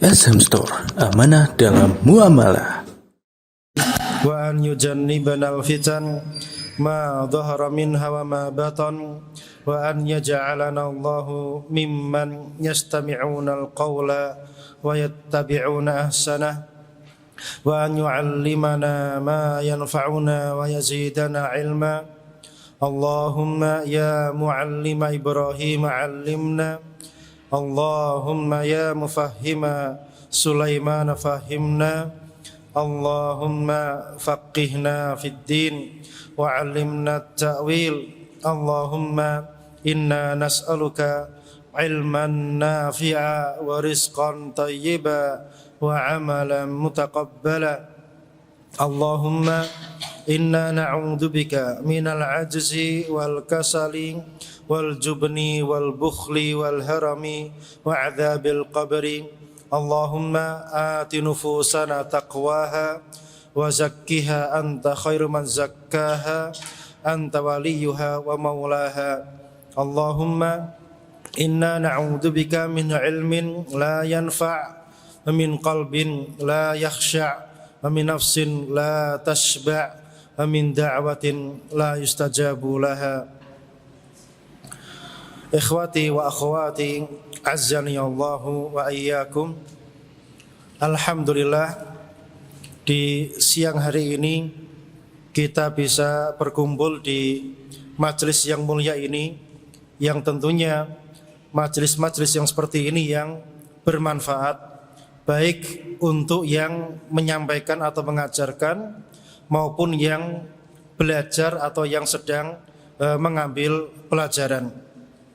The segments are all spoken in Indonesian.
SM Store, amanah dalam muamalah. Wa an yujannibana al-fitan ma dhahara minha wa ma batan wa an yaj'alana Allahu mimman yastami'una al-qawla wa yattabi'una ahsanah wa an yu'allimana ma yanfa'una wa yazidana ilma. Allahumma ya muallima Ibrahim 'allimna, Allahumma ya mufahhima Sulaiman fahimna, Allahumma faqihna fid din wa 'allimna at-ta'wil. Allahumma inna nas'aluka ilman nafi'a wa rizqan tayyiba wa 'amalan mutaqabbala. Allahumma inna na'udzubika minal ajzi wal kasali wal jubni wal bukhli wal harami wa 'adzabil qabri. Allahumma ati nufusana taqwaha wa zakkiha anta khairu man zakkaha anta waliyuha wa maulaha. Allahumma inna na'udzubika min ilmin la yanfa' wa min qalbin la yakhsha' wa min nafsin la tashba' wa min da'watin la yustajabu laha. Ikhwati wa akhwati azzani Allahu wa iyyakum. Alhamdulillah, di siang hari ini kita bisa berkumpul di majelis yang mulia ini, yang tentunya majelis-majelis yang seperti ini yang bermanfaat baik untuk yang menyampaikan atau mengajarkan maupun yang belajar atau yang sedang mengambil pelajaran.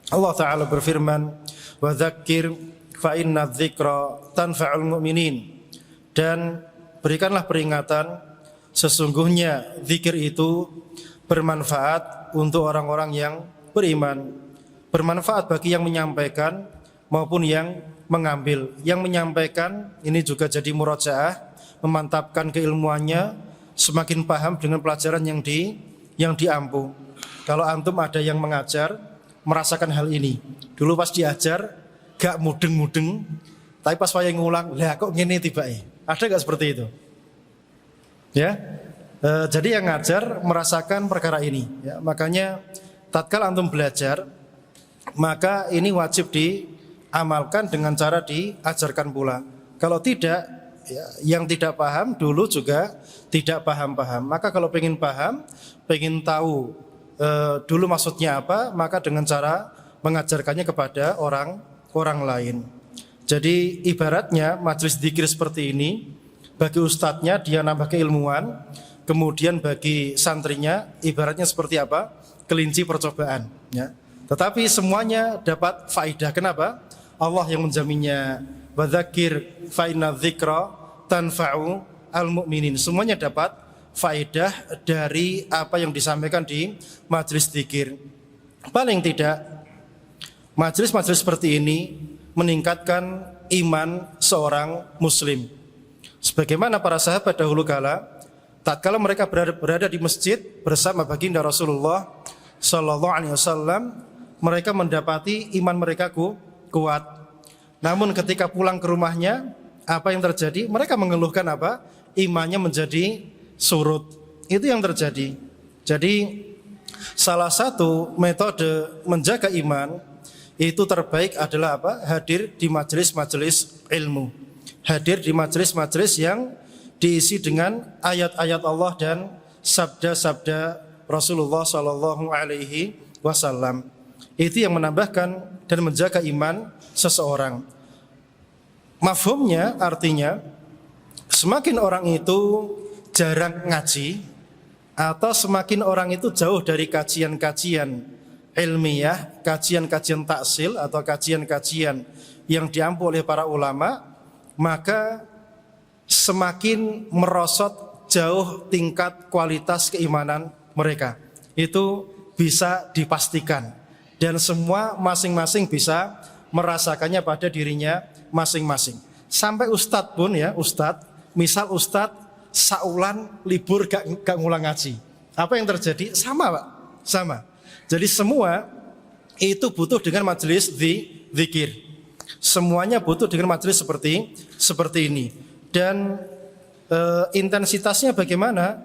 Allah Ta'ala berfirman, wa dzakir fa inna dzikra tanfa'ul mu'minin, dan berikanlah peringatan, sesungguhnya zikir itu bermanfaat untuk orang-orang yang beriman. Bermanfaat bagi yang menyampaikan maupun yang mengambil. Yang menyampaikan ini juga jadi murajaah, memantapkan keilmuannya, semakin paham dengan pelajaran yang diampu. Kalau antum ada yang mengajar, merasakan hal ini. Dulu pas diajar gak mudeng-mudeng, tapi pas wayang ngulang, lah kok ngene tiba-tiba. Ada gak seperti itu? Ya. Jadi yang ngajar merasakan perkara ini, ya. Makanya tatkala antum belajar, maka ini wajib diamalkan dengan cara diajarkan pula. Kalau tidak, ya, yang tidak paham dulu juga tidak paham-paham. Maka kalau pengen paham, pengen tahu dulu maksudnya apa, maka dengan cara mengajarkannya kepada orang lain. Jadi ibaratnya majelis dzikir seperti ini, bagi ustadznya dia nambah keilmuan, kemudian bagi santrinya ibaratnya seperti apa? Kelinci percobaan, ya. Tetapi semuanya dapat faidah. Kenapa? Allah yang menjaminnya. Wa dzakir fa inna dzikra tanfa'u al-mu'minin. Semuanya dapat faedah dari apa yang disampaikan di majelis dzikir. Paling tidak majelis-majelis seperti ini meningkatkan iman seorang muslim. Sebagaimana para sahabat dahulu kala, tatkala mereka berada di masjid bersama baginda Rasulullah sallallahu alaihi wasallam, mereka mendapati iman mereka kuat. Namun ketika pulang ke rumahnya, apa yang terjadi? Mereka mengeluhkan apa? Imannya menjadi surut. Itu yang terjadi. Jadi salah satu metode menjaga iman itu terbaik adalah apa? Hadir di majelis-majelis ilmu. Hadir di majelis-majelis yang diisi dengan ayat-ayat Allah dan sabda-sabda Rasulullah sallallahu alaihi wasallam. Itu yang menambahkan dan menjaga iman seseorang. Mafhumnya artinya semakin orang itu jarang ngaji atau semakin orang itu jauh dari kajian-kajian ilmiah, kajian-kajian taksil atau kajian-kajian yang diampu oleh para ulama, maka semakin merosot jauh tingkat kualitas keimanan mereka. Itu bisa dipastikan, dan semua masing-masing bisa merasakannya pada dirinya masing-masing. Sampai ustadz pun, ya, misal ustadz saulan libur gak ngulang ngaji, apa yang terjadi? Sama, Pak, sama. Jadi semua itu butuh dengan majelis dzikir. Semuanya butuh dengan majelis seperti ini. Dan intensitasnya bagaimana?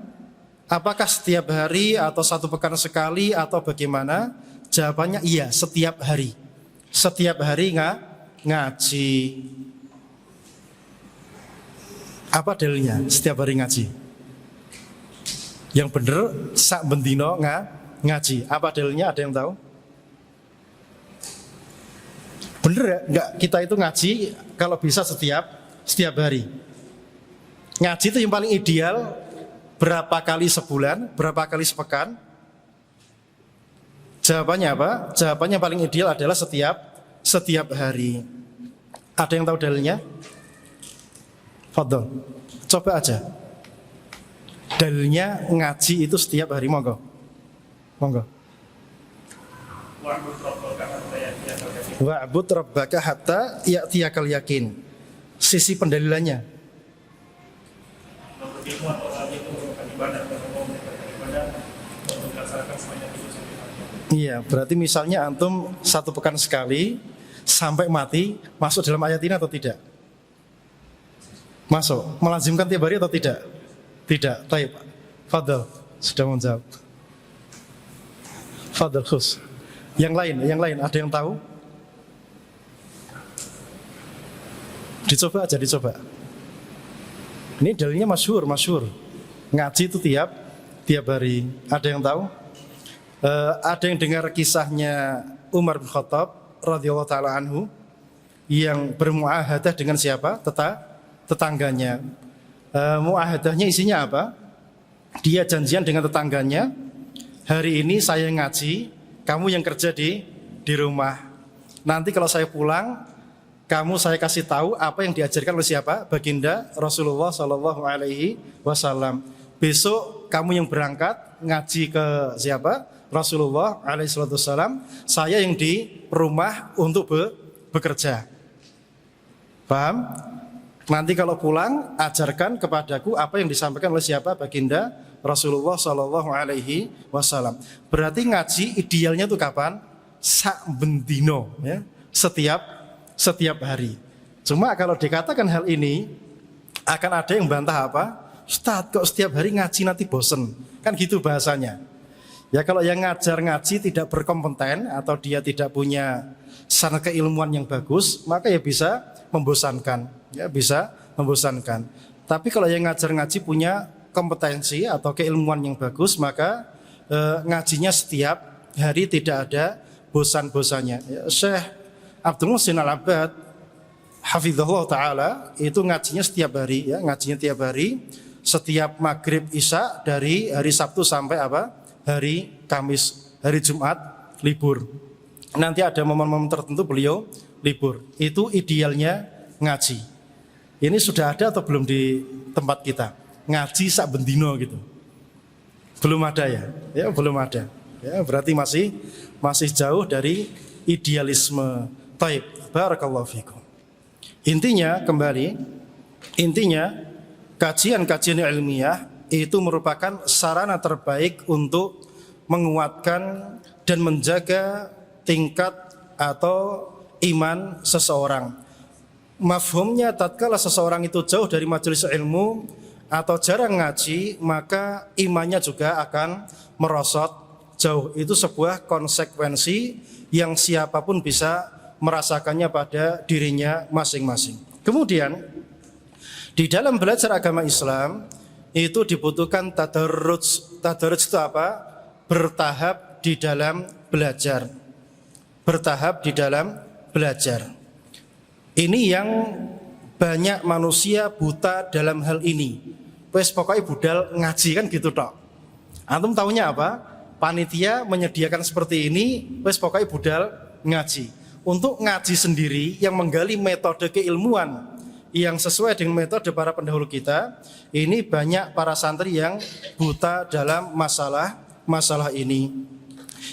Apakah setiap hari atau 1 pekan sekali atau bagaimana? Jawabannya iya, setiap hari. Setiap hari ngaji. Apa dalilnya? Setiap hari ngaji. Yang bener sak bendino ngaji. Apa dalilnya? Ada yang tahu? Bener ya? Enggak, kita itu ngaji kalau bisa setiap hari. Ngaji itu yang paling ideal berapa kali sebulan, berapa kali sepekan? Jawabannya apa? Jawabannya paling ideal adalah setiap hari. Ada yang tahu dalilnya? Fadhol. Coba aja. Dalilnya ngaji itu setiap hari, monggo. Wa'bud rabbaka hatta ya'tiyakal yakin. Sisi pendalilannya. Iya, berarti misalnya antum 1 pekan sekali sampai mati, masuk dalam ayat ini atau tidak? Masuk. Melazimkan tiap hari atau tidak? Tidak. Baik, Pak. Fadhil sudah menjawab. Fadhil khus. Yang lain ada yang tahu? Dicoba. Ini dalilnya masyhur. Ngaji itu tiap hari. Ada yang tahu? Ada yang dengar kisahnya Umar bin Khattab radhiyallahu taala anhu yang bermuahadah dengan siapa? Tetangganya. Muahadahnya isinya apa? Dia janjian dengan tetangganya, hari ini saya ngaji, kamu yang kerja di rumah. Nanti kalau saya pulang, kamu saya kasih tahu apa yang diajarkan oleh siapa? Baginda Rasulullah Shallallahu Alaihi Wasallam. Besok kamu yang berangkat ngaji ke siapa? Rasulullah Alaihi Wasallam. Saya yang di rumah untuk bekerja. Paham? Nanti kalau pulang ajarkan kepadaku apa yang disampaikan oleh siapa? Baginda Rasulullah Shallallahu Alaihi Wasallam. Berarti ngaji idealnya itu kapan? Sak bendino, ya. Setiap hari. Cuma kalau dikatakan hal ini akan ada yang bantah apa? Ustaz, kok setiap hari ngaji nanti bosen? Kan gitu bahasanya. Ya kalau yang ngajar ngaji tidak berkompeten atau dia tidak punya sana keilmuan yang bagus, maka ya bisa membosankan. Ya bisa membosankan. Tapi kalau yang ngajar ngaji punya kompetensi atau keilmuan yang bagus, maka ngajinya setiap hari tidak ada bosan-bosannya. Ya, Syekh Abdul Muhsin Al-Abbad hafizahullah taala itu ngajinya setiap hari, ya, ngajinya tiap hari, setiap maghrib isya dari hari Sabtu sampai apa? Hari Kamis, hari Jumat libur. Nanti ada momen-momen tertentu beliau libur. Itu idealnya ngaji. Ini sudah ada atau belum di tempat kita? Ngaji sak bendino gitu. Belum ada ya? Ya, belum ada. Ya, berarti masih jauh dari idealisme. Taib, barakallahu fikum. Intinya kajian-kajian ilmiah itu merupakan sarana terbaik untuk menguatkan dan menjaga tingkat atau iman seseorang. Mafhumnya tatkala seseorang itu jauh dari majelis ilmu atau jarang ngaji, maka imannya juga akan merosot jauh. Itu sebuah konsekuensi yang siapapun bisa merasakannya pada dirinya masing-masing. Kemudian di dalam belajar agama Islam itu dibutuhkan tadarruj. Tadarruj itu apa? Bertahap di dalam belajar. Bertahap di dalam belajar. Ini yang banyak manusia buta dalam hal ini. Wes pokoknya budal ngaji kan gitu tok. Antum tahunya apa? Panitia menyediakan seperti ini, wes pokoknya budal ngaji. Untuk ngaji sendiri yang menggali metode keilmuan yang sesuai dengan metode para pendahulu kita, ini banyak para santri yang buta dalam masalah ini,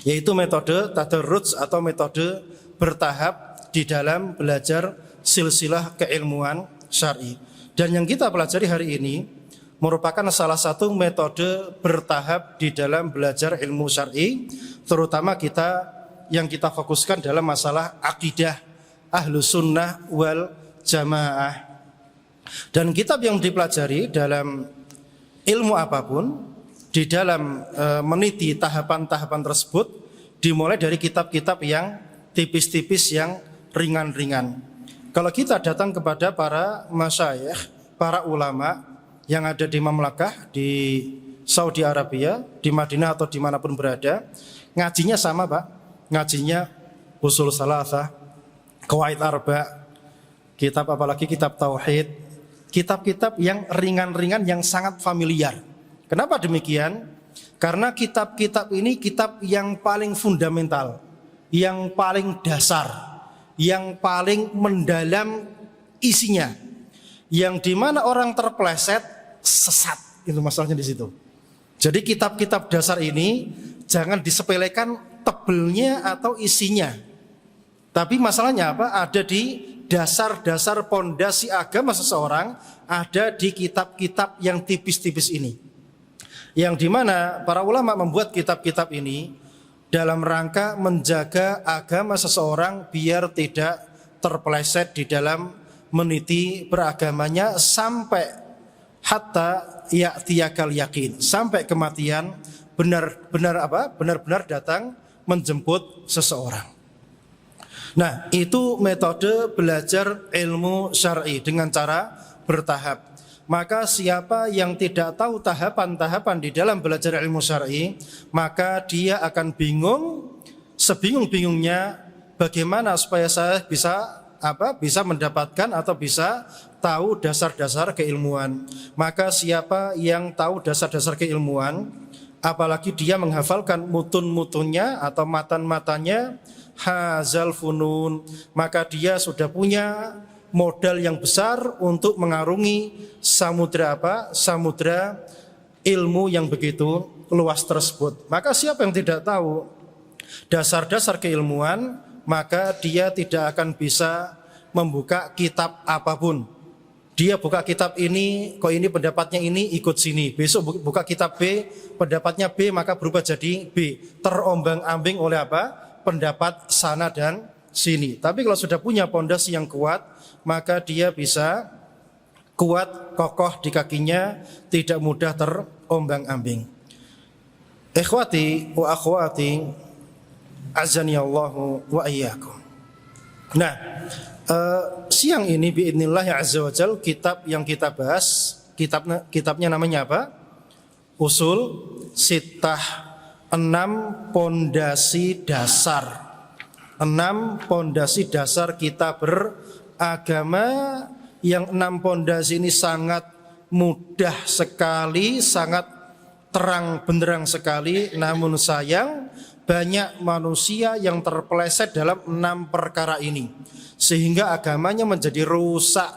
yaitu metode tadarruj atau metode bertahap di dalam belajar silsilah keilmuan syar'i. Dan yang kita pelajari hari ini merupakan salah satu metode bertahap di dalam belajar ilmu syar'i, terutama yang kita fokuskan dalam masalah akidah Ahlus Sunnah wal Jamaah. Dan kitab yang dipelajari dalam ilmu apapun, di dalam meniti tahapan-tahapan tersebut, dimulai dari kitab-kitab yang tipis-tipis, yang ringan-ringan. Kalau kita datang kepada para masyayikh, para ulama yang ada di Mamlakah, di Saudi Arabia, di Madinah atau dimanapun berada, ngajinya sama Pak. Ngajinya usul salasah, qawaid arba, kitab apalagi kitab tauhid, kitab-kitab yang ringan-ringan yang sangat familiar. Kenapa demikian? Karena kitab-kitab ini kitab yang paling fundamental, yang paling dasar, yang paling mendalam isinya, yang dimana orang terpeleset sesat. Itu masalahnya di situ. Jadi kitab-kitab dasar ini jangan disepelekan tebelnya atau isinya. Tapi masalahnya apa? Ada di dasar-dasar pondasi agama seseorang, ada di kitab-kitab yang tipis-tipis ini. Yang dimana para ulama membuat kitab-kitab ini dalam rangka menjaga agama seseorang biar tidak terpeleset di dalam meniti beragamanya sampai hatta ya'tiyakal yakin, sampai kematian benar-benar datang menjemput seseorang. Nah, itu metode belajar ilmu syar'i dengan cara bertahap. Maka siapa yang tidak tahu tahapan-tahapan di dalam belajar ilmu syar'i, maka dia akan bingung, sebingung-bingungnya bagaimana supaya saya bisa mendapatkan atau bisa tahu dasar-dasar keilmuan. Maka siapa yang tahu dasar-dasar keilmuan, apalagi dia menghafalkan mutun-mutunnya atau matan-matanya, hazal funun, maka dia sudah punya modal yang besar untuk mengarungi samudra samudra ilmu yang begitu luas tersebut. Maka siapa yang tidak tahu dasar-dasar keilmuan, maka dia tidak akan bisa membuka kitab apapun. Dia buka kitab ini, kok ini pendapatnya ini, ikut sini. Besok buka kitab B, pendapatnya B, maka berubah jadi B. Terombang-ambing oleh apa? Pendapat sana dan sini. Tapi kalau sudah punya pondasi yang kuat, maka dia bisa kuat, kokoh di kakinya, tidak mudah terombang-ambing. Ikhwati wa akhwati, azanillahu wa iyyakum. Nah, siang ini biidznillah azza wa jal, kitab yang kita bahas, kitabnya namanya apa? Usul Sittah, 6 pondasi dasar. 6 pondasi dasar kita beragama, yang 6 pondasi ini sangat mudah sekali, sangat terang benderang sekali. Namun sayang, banyak manusia yang terpeleset dalam 6 perkara ini, sehingga agamanya menjadi rusak.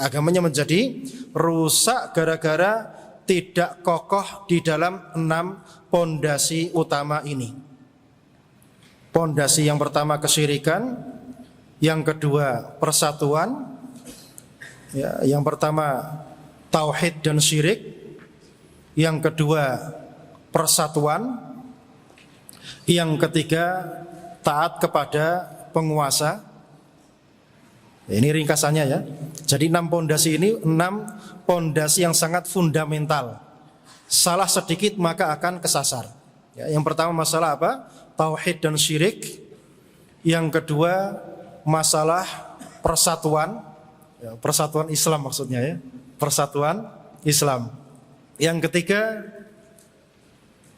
Agamanya menjadi rusak gara-gara tidak kokoh di dalam 6 pondasi utama ini. Pondasi yang pertama kesyirikan, yang kedua persatuan, yang pertama tauhid dan syirik, yang kedua persatuan, yang ketiga taat kepada penguasa. Ini ringkasannya ya. Jadi 6 pondasi ini 6 pondasi yang sangat fundamental. Salah sedikit maka akan kesasar. Yang pertama masalah apa? Tauhid dan syirik. Yang kedua masalah persatuan, persatuan Islam maksudnya ya, persatuan Islam. Yang ketiga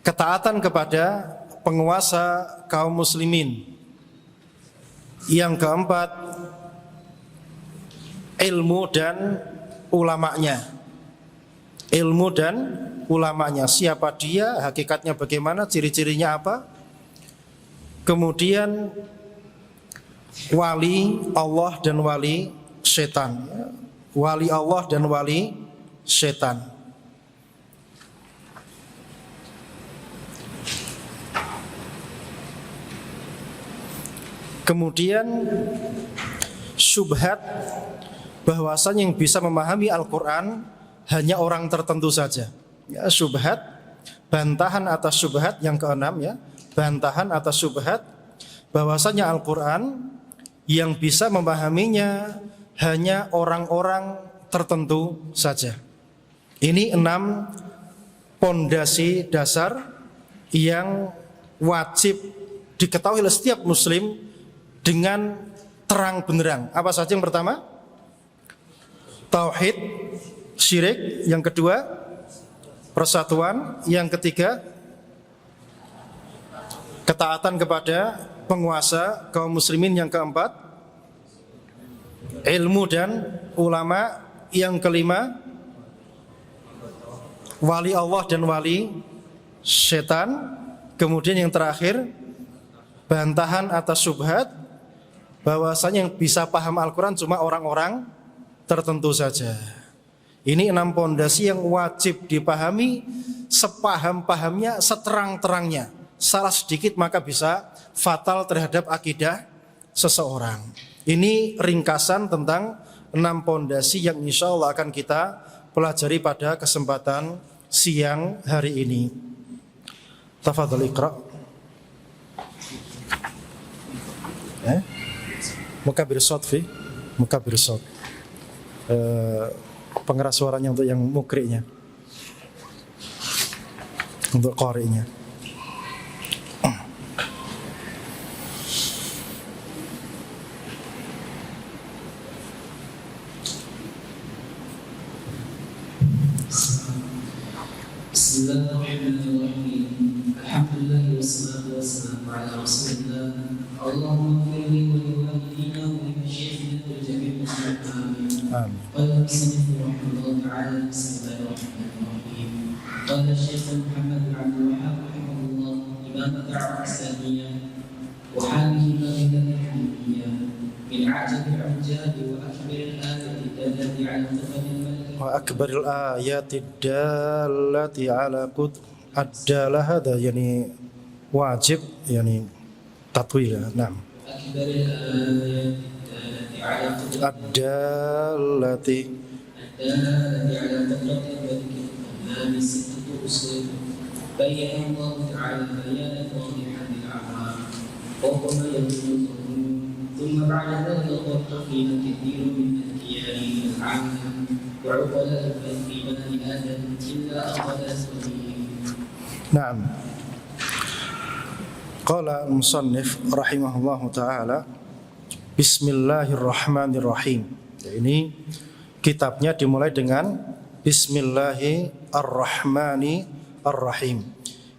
ketaatan kepada penguasa kaum muslimin. Yang keempat ilmu dan ulamanya. Ilmu dan ulamanya, siapa dia, hakikatnya bagaimana, ciri-cirinya apa. Kemudian wali Allah dan wali setan. Wali Allah dan wali setan. Kemudian syubhat, bahwasanya yang bisa memahami Al-Quran hanya orang tertentu saja. Ya, syubhat, bantahan atas syubhat yang keenam ya, bantahan atas syubhat, bahwasanya Al-Quran yang bisa memahaminya hanya orang-orang tertentu saja. Ini 6 pondasi dasar yang wajib diketahui oleh setiap muslim dengan terang benderang. Apa saja yang pertama? Tauhid, syirik. Yang kedua, persatuan. Yang ketiga, ketaatan kepada penguasa kaum muslimin. Yang keempat, ilmu dan ulama. Yang kelima, wali Allah dan wali setan. Kemudian yang terakhir, bantahan atas syubhat bahwasanya yang bisa paham Al-Quran cuma orang-orang tertentu saja. Ini 6 pondasi yang wajib dipahami sepaham-pahamnya, seterang-terangnya. Salah sedikit maka bisa fatal terhadap akidah seseorang. Ini ringkasan tentang 6 pondasi yang insya Allah akan kita pelajari pada kesempatan siang hari ini. Tafadhal Iqra. Mukabir shot fi, mukabir shot. Pengeras suaranya untuk yang mukri'nya, untuk qari'nya. Bismillahirrahmanirrahim. Alhamdulillah wassalatu wassalamu ala Rasulillah. Allahumma ighfir li wa li walidina wa li masyayikhina wa jami'il muslimin. Amin. Qala musannif rahimahullah ta'ala, bismillahirrahmanirrahim. Qala Syekh Muhammad bin Abdul Wahhab rahimahullah, Imam al-Islamiyah wa halihi al-Madinah al-Hamdiyah min a'jab al-'ijab wa akbar al-ayati allati 'ala tafadul Wa akbaril ayati dallati ala qud adalah hada, yani wajib, yani tatwil. Naam. Ad-dallati ala bayyana Allah ta'ala bayanan wadihan lil a'lam wa ma yaqulu thumma ba'da dhalika qad kathirun min al-qiyam al-'am وعقلاء في بني آدم إلا أخذ سبيل. نعم. قال المصنف رحمه الله تعالى Bismillahirrahmanirrahim. Ini kitabnya dimulai dengan Bismillahirrahmanirrahim.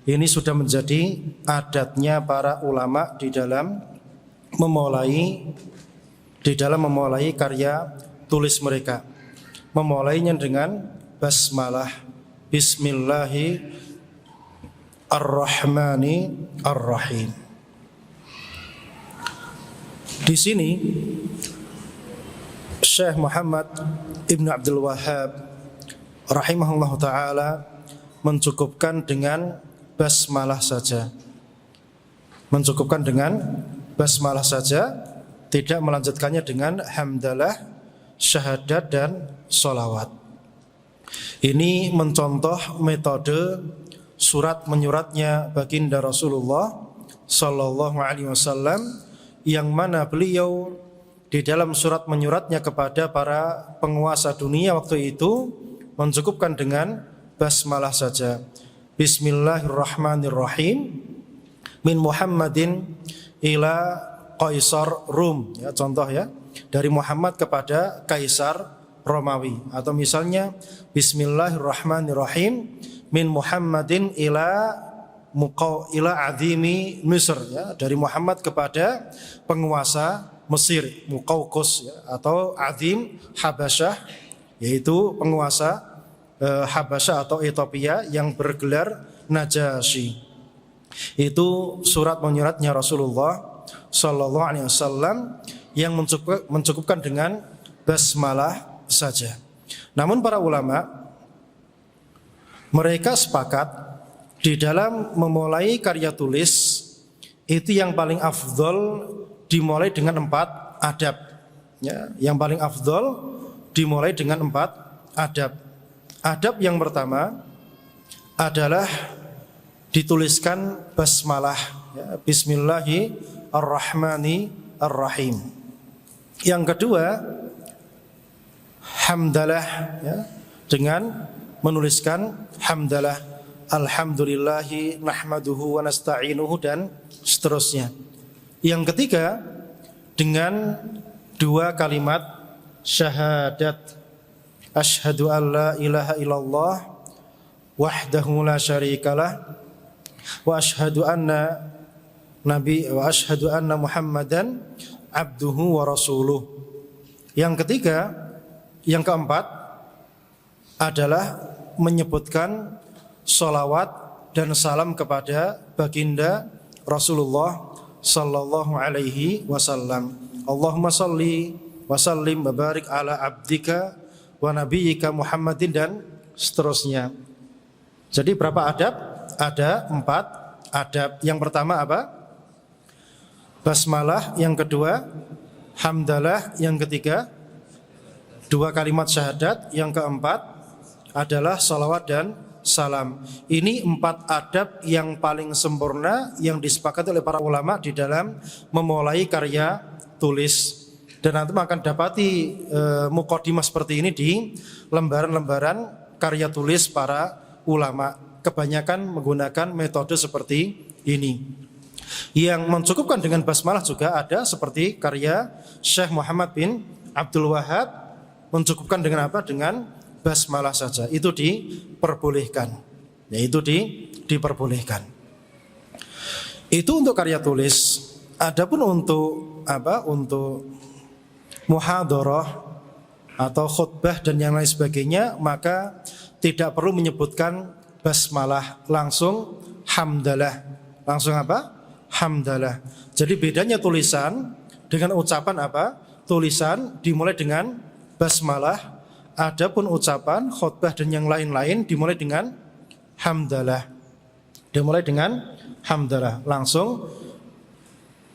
Ini sudah menjadi adatnya para ulama di dalam memulai karya tulis mereka. Memulainya dengan basmalah, Bismillahirrahmanirrahim. Di sini Syekh Muhammad Ibn Abdul Wahhab rahimahullah ta'ala mencukupkan dengan basmalah saja. Mencukupkan dengan basmalah saja, tidak melanjutkannya dengan hamdalah, syahadat dan sholawat. Ini mencontoh metode surat menyuratnya baginda Rasulullah Sallallahu Alaihi Wasallam, yang mana beliau di dalam surat menyuratnya kepada para penguasa dunia waktu itu mencukupkan dengan basmalah saja. Bismillahirrahmanirrahim. Min Muhammadin ila Qaisar Rum. Ya, contoh ya. Dari Muhammad kepada Kaisar Romawi. Atau misalnya Bismillahirrahmanirrahim min Muhammadin ila azimi Misr, ya, dari Muhammad kepada penguasa Mesir, Muqawqus, ya, atau azim Habasyah, yaitu penguasa Habasyah atau Ethiopia yang bergelar Najasyi. Itu surat menyuratnya Rasulullah Sallallahu Alaihi Wasallam yang mencukupkan dengan basmalah saja. Namun para ulama mereka sepakat di dalam memulai karya tulis itu yang paling afdol dimulai dengan 4 adab. Ya, yang paling afdol dimulai dengan 4 adab. Adab yang pertama adalah dituliskan basmalah, ya, Bismillahirrahmanirrahim. Yang kedua, hamdalah, ya, dengan menuliskan hamdalah, alhamdulillahi nahmaduhu wa nasta'inuhu dan seterusnya. Yang ketiga, dengan dua kalimat syahadat, asyhadu an la ilaha illallah wahdahu la syarikalah wa asyhadu anna Muhammadan abduhu wa rasuluh. Yang ketiga, yang keempat adalah menyebutkan sholawat dan salam kepada baginda Rasulullah sallallahu alaihi wasallam. Allahumma salli wa sallim wa barik ala abdika wa nabiyyika Muhammadin dan seterusnya. Jadi berapa adab? Ada 4 adab. Yang pertama apa? Basmalah. Yang kedua hamdalah. Yang ketiga 2 kalimat syahadat. Yang keempat adalah salawat dan salam. Ini 4 adab yang paling sempurna yang disepakati oleh para ulama di dalam memulai karya tulis. Dan nanti akan dapati muqaddimah seperti ini di lembaran-lembaran karya tulis para ulama. Kebanyakan menggunakan metode seperti ini. Yang mencukupkan dengan basmalah juga ada seperti karya Syekh Muhammad bin Abdul Wahab, mencukupkan dengan apa? Dengan basmalah saja. Itu diperbolehkan. Yaitu diperbolehkan. Itu untuk karya tulis. Adapun untuk apa? Untuk muhadharah atau khutbah dan yang lain sebagainya, maka tidak perlu menyebutkan basmalah, langsung hamdalah. Langsung apa? Hamdalah. Jadi bedanya tulisan dengan ucapan apa? Tulisan dimulai dengan basmalah, adapun ucapan, khutbah dan yang lain-lain dimulai dengan hamdalah. Dimulai dengan hamdalah. Langsung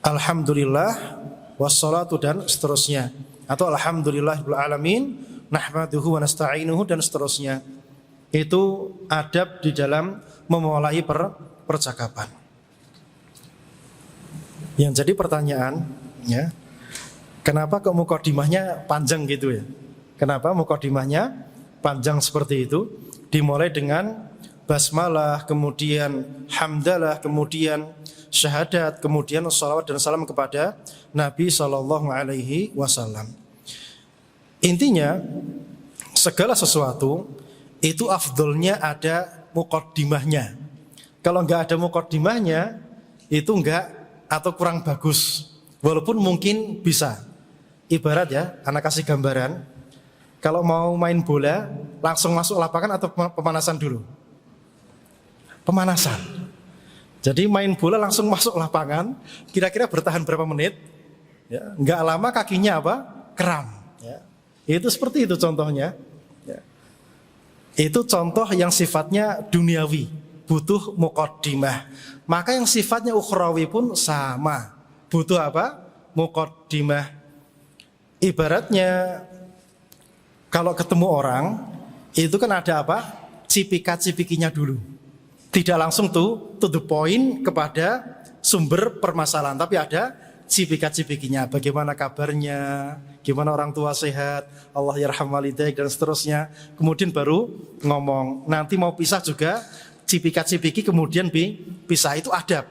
alhamdulillah wassalatu dan seterusnya. Atau alhamdulillahil alamin nahmaduhu wa nasta'inuhu dan seterusnya. Itu adab di dalam memulai percakapan. Yang jadi pertanyaan, ya, kenapa kok muqaddimahnya panjang gitu ya? Kenapa muqaddimahnya panjang seperti itu? Dimulai dengan basmalah, kemudian hamdalah, kemudian syahadat, kemudian sholawat dan salam kepada Nabi Sallallahu Alaihi Wasallam. Intinya, segala sesuatu itu afdolnya ada muqaddimahnya. Kalau enggak ada muqaddimahnya, itu enggak atau kurang bagus. Walaupun mungkin bisa. Ibarat ya, anak kasih gambaran. Kalau mau main bola, langsung masuk lapangan atau pemanasan dulu? Pemanasan. Jadi main bola langsung masuk lapangan, kira-kira bertahan berapa menit? Ya, enggak lama kakinya apa? Kram. Ya. Itu seperti itu contohnya. Ya. Itu contoh yang sifatnya duniawi, butuh muqaddimah. Maka yang sifatnya ukhrawi pun sama, butuh apa? Muqaddimah. Ibaratnya kalau ketemu orang, itu kan ada apa? Cipika-cipikinya dulu. Tidak langsung to the point kepada sumber permasalahan, tapi ada cipika-cipikinya. Bagaimana kabarnya, gimana orang tua sehat, Allah yarham walidaik dan seterusnya. Kemudian baru ngomong. Nanti mau pisah juga cipika-cipiki kemudian pisah, itu adab.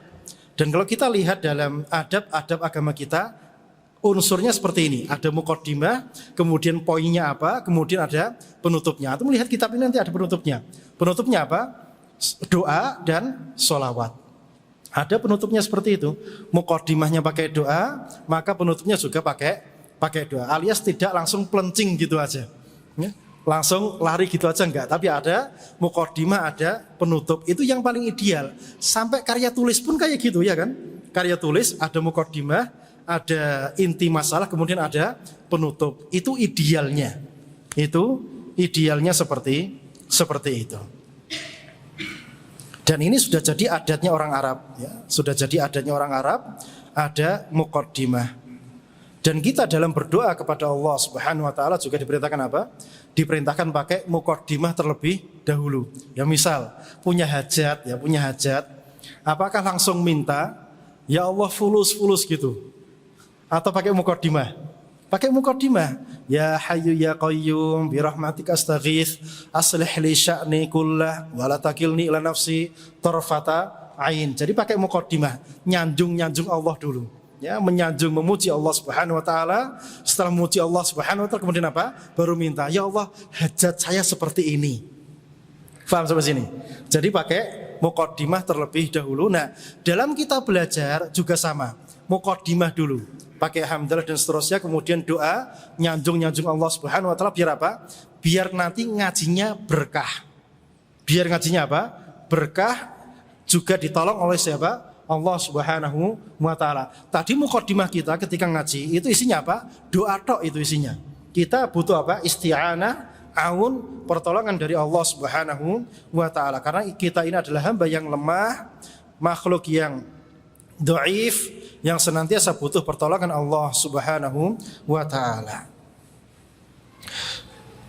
Dan kalau kita lihat dalam adab-adab agama kita, unsurnya seperti ini. Ada muqaddimah, kemudian poinnya apa, kemudian ada penutupnya. Atau melihat kitab ini nanti ada penutupnya. Penutupnya apa? Doa dan sholawat. Ada penutupnya seperti itu. Muqaddimahnya pakai doa, maka penutupnya juga pakai doa. Alias tidak langsung pelencing gitu aja. Ya? Langsung lari gitu aja enggak. Tapi ada muqaddimah, ada penutup. Itu yang paling ideal. Sampai karya tulis pun kayak gitu ya kan. Karya tulis ada muqaddimah, ada inti masalah, kemudian ada penutup. Itu idealnya. Itu idealnya seperti itu. Dan ini sudah jadi adatnya orang Arab, ya. Sudah jadi adatnya orang Arab, ada muqaddimah. Dan kita dalam berdoa kepada Allah Subhanahu wa taala juga diperintahkan apa? Diperintahkan pakai muqaddimah terlebih dahulu. Ya misal punya hajat, apakah langsung minta, ya Allah fulus gitu? Atau pakai muqaddimah? Pakai muqaddimah. Ya Hayyu ya Qayyum bi rahmatika astaghits aslih li sya'ni kullah wa la takilni ila nafsi tarfata ain. Jadi pakai muqaddimah, nyanjung Allah dulu. Ya, menyanjung memuji Allah Subhanahu wa taala. Setelah memuji Allah Subhanahu wa taala kemudian apa? Baru minta, ya Allah, hajat saya seperti ini. Paham sampai sini? Jadi pakai muqaddimah terlebih dahulu. Nah, dalam kita belajar juga sama. Muqaddimah dulu. Pakai hamdalah dan seterusnya, kemudian doa, nyanjung Allah Subhanahu wa taala biar apa? Biar nanti ngajinya berkah. Biar ngajinya apa? Berkah, juga ditolong oleh siapa? Allah Subhanahu wa taala. Tadi muqaddimah kita ketika ngaji itu isinya apa? Doa tok itu isinya. Kita butuh apa? Isti'anah, aun, pertolongan dari Allah Subhanahu wa taala. Karena kita ini adalah hamba yang lemah, makhluk yang dhaif, yang senantiasa butuh pertolongan Allah Subhanahu wa taala.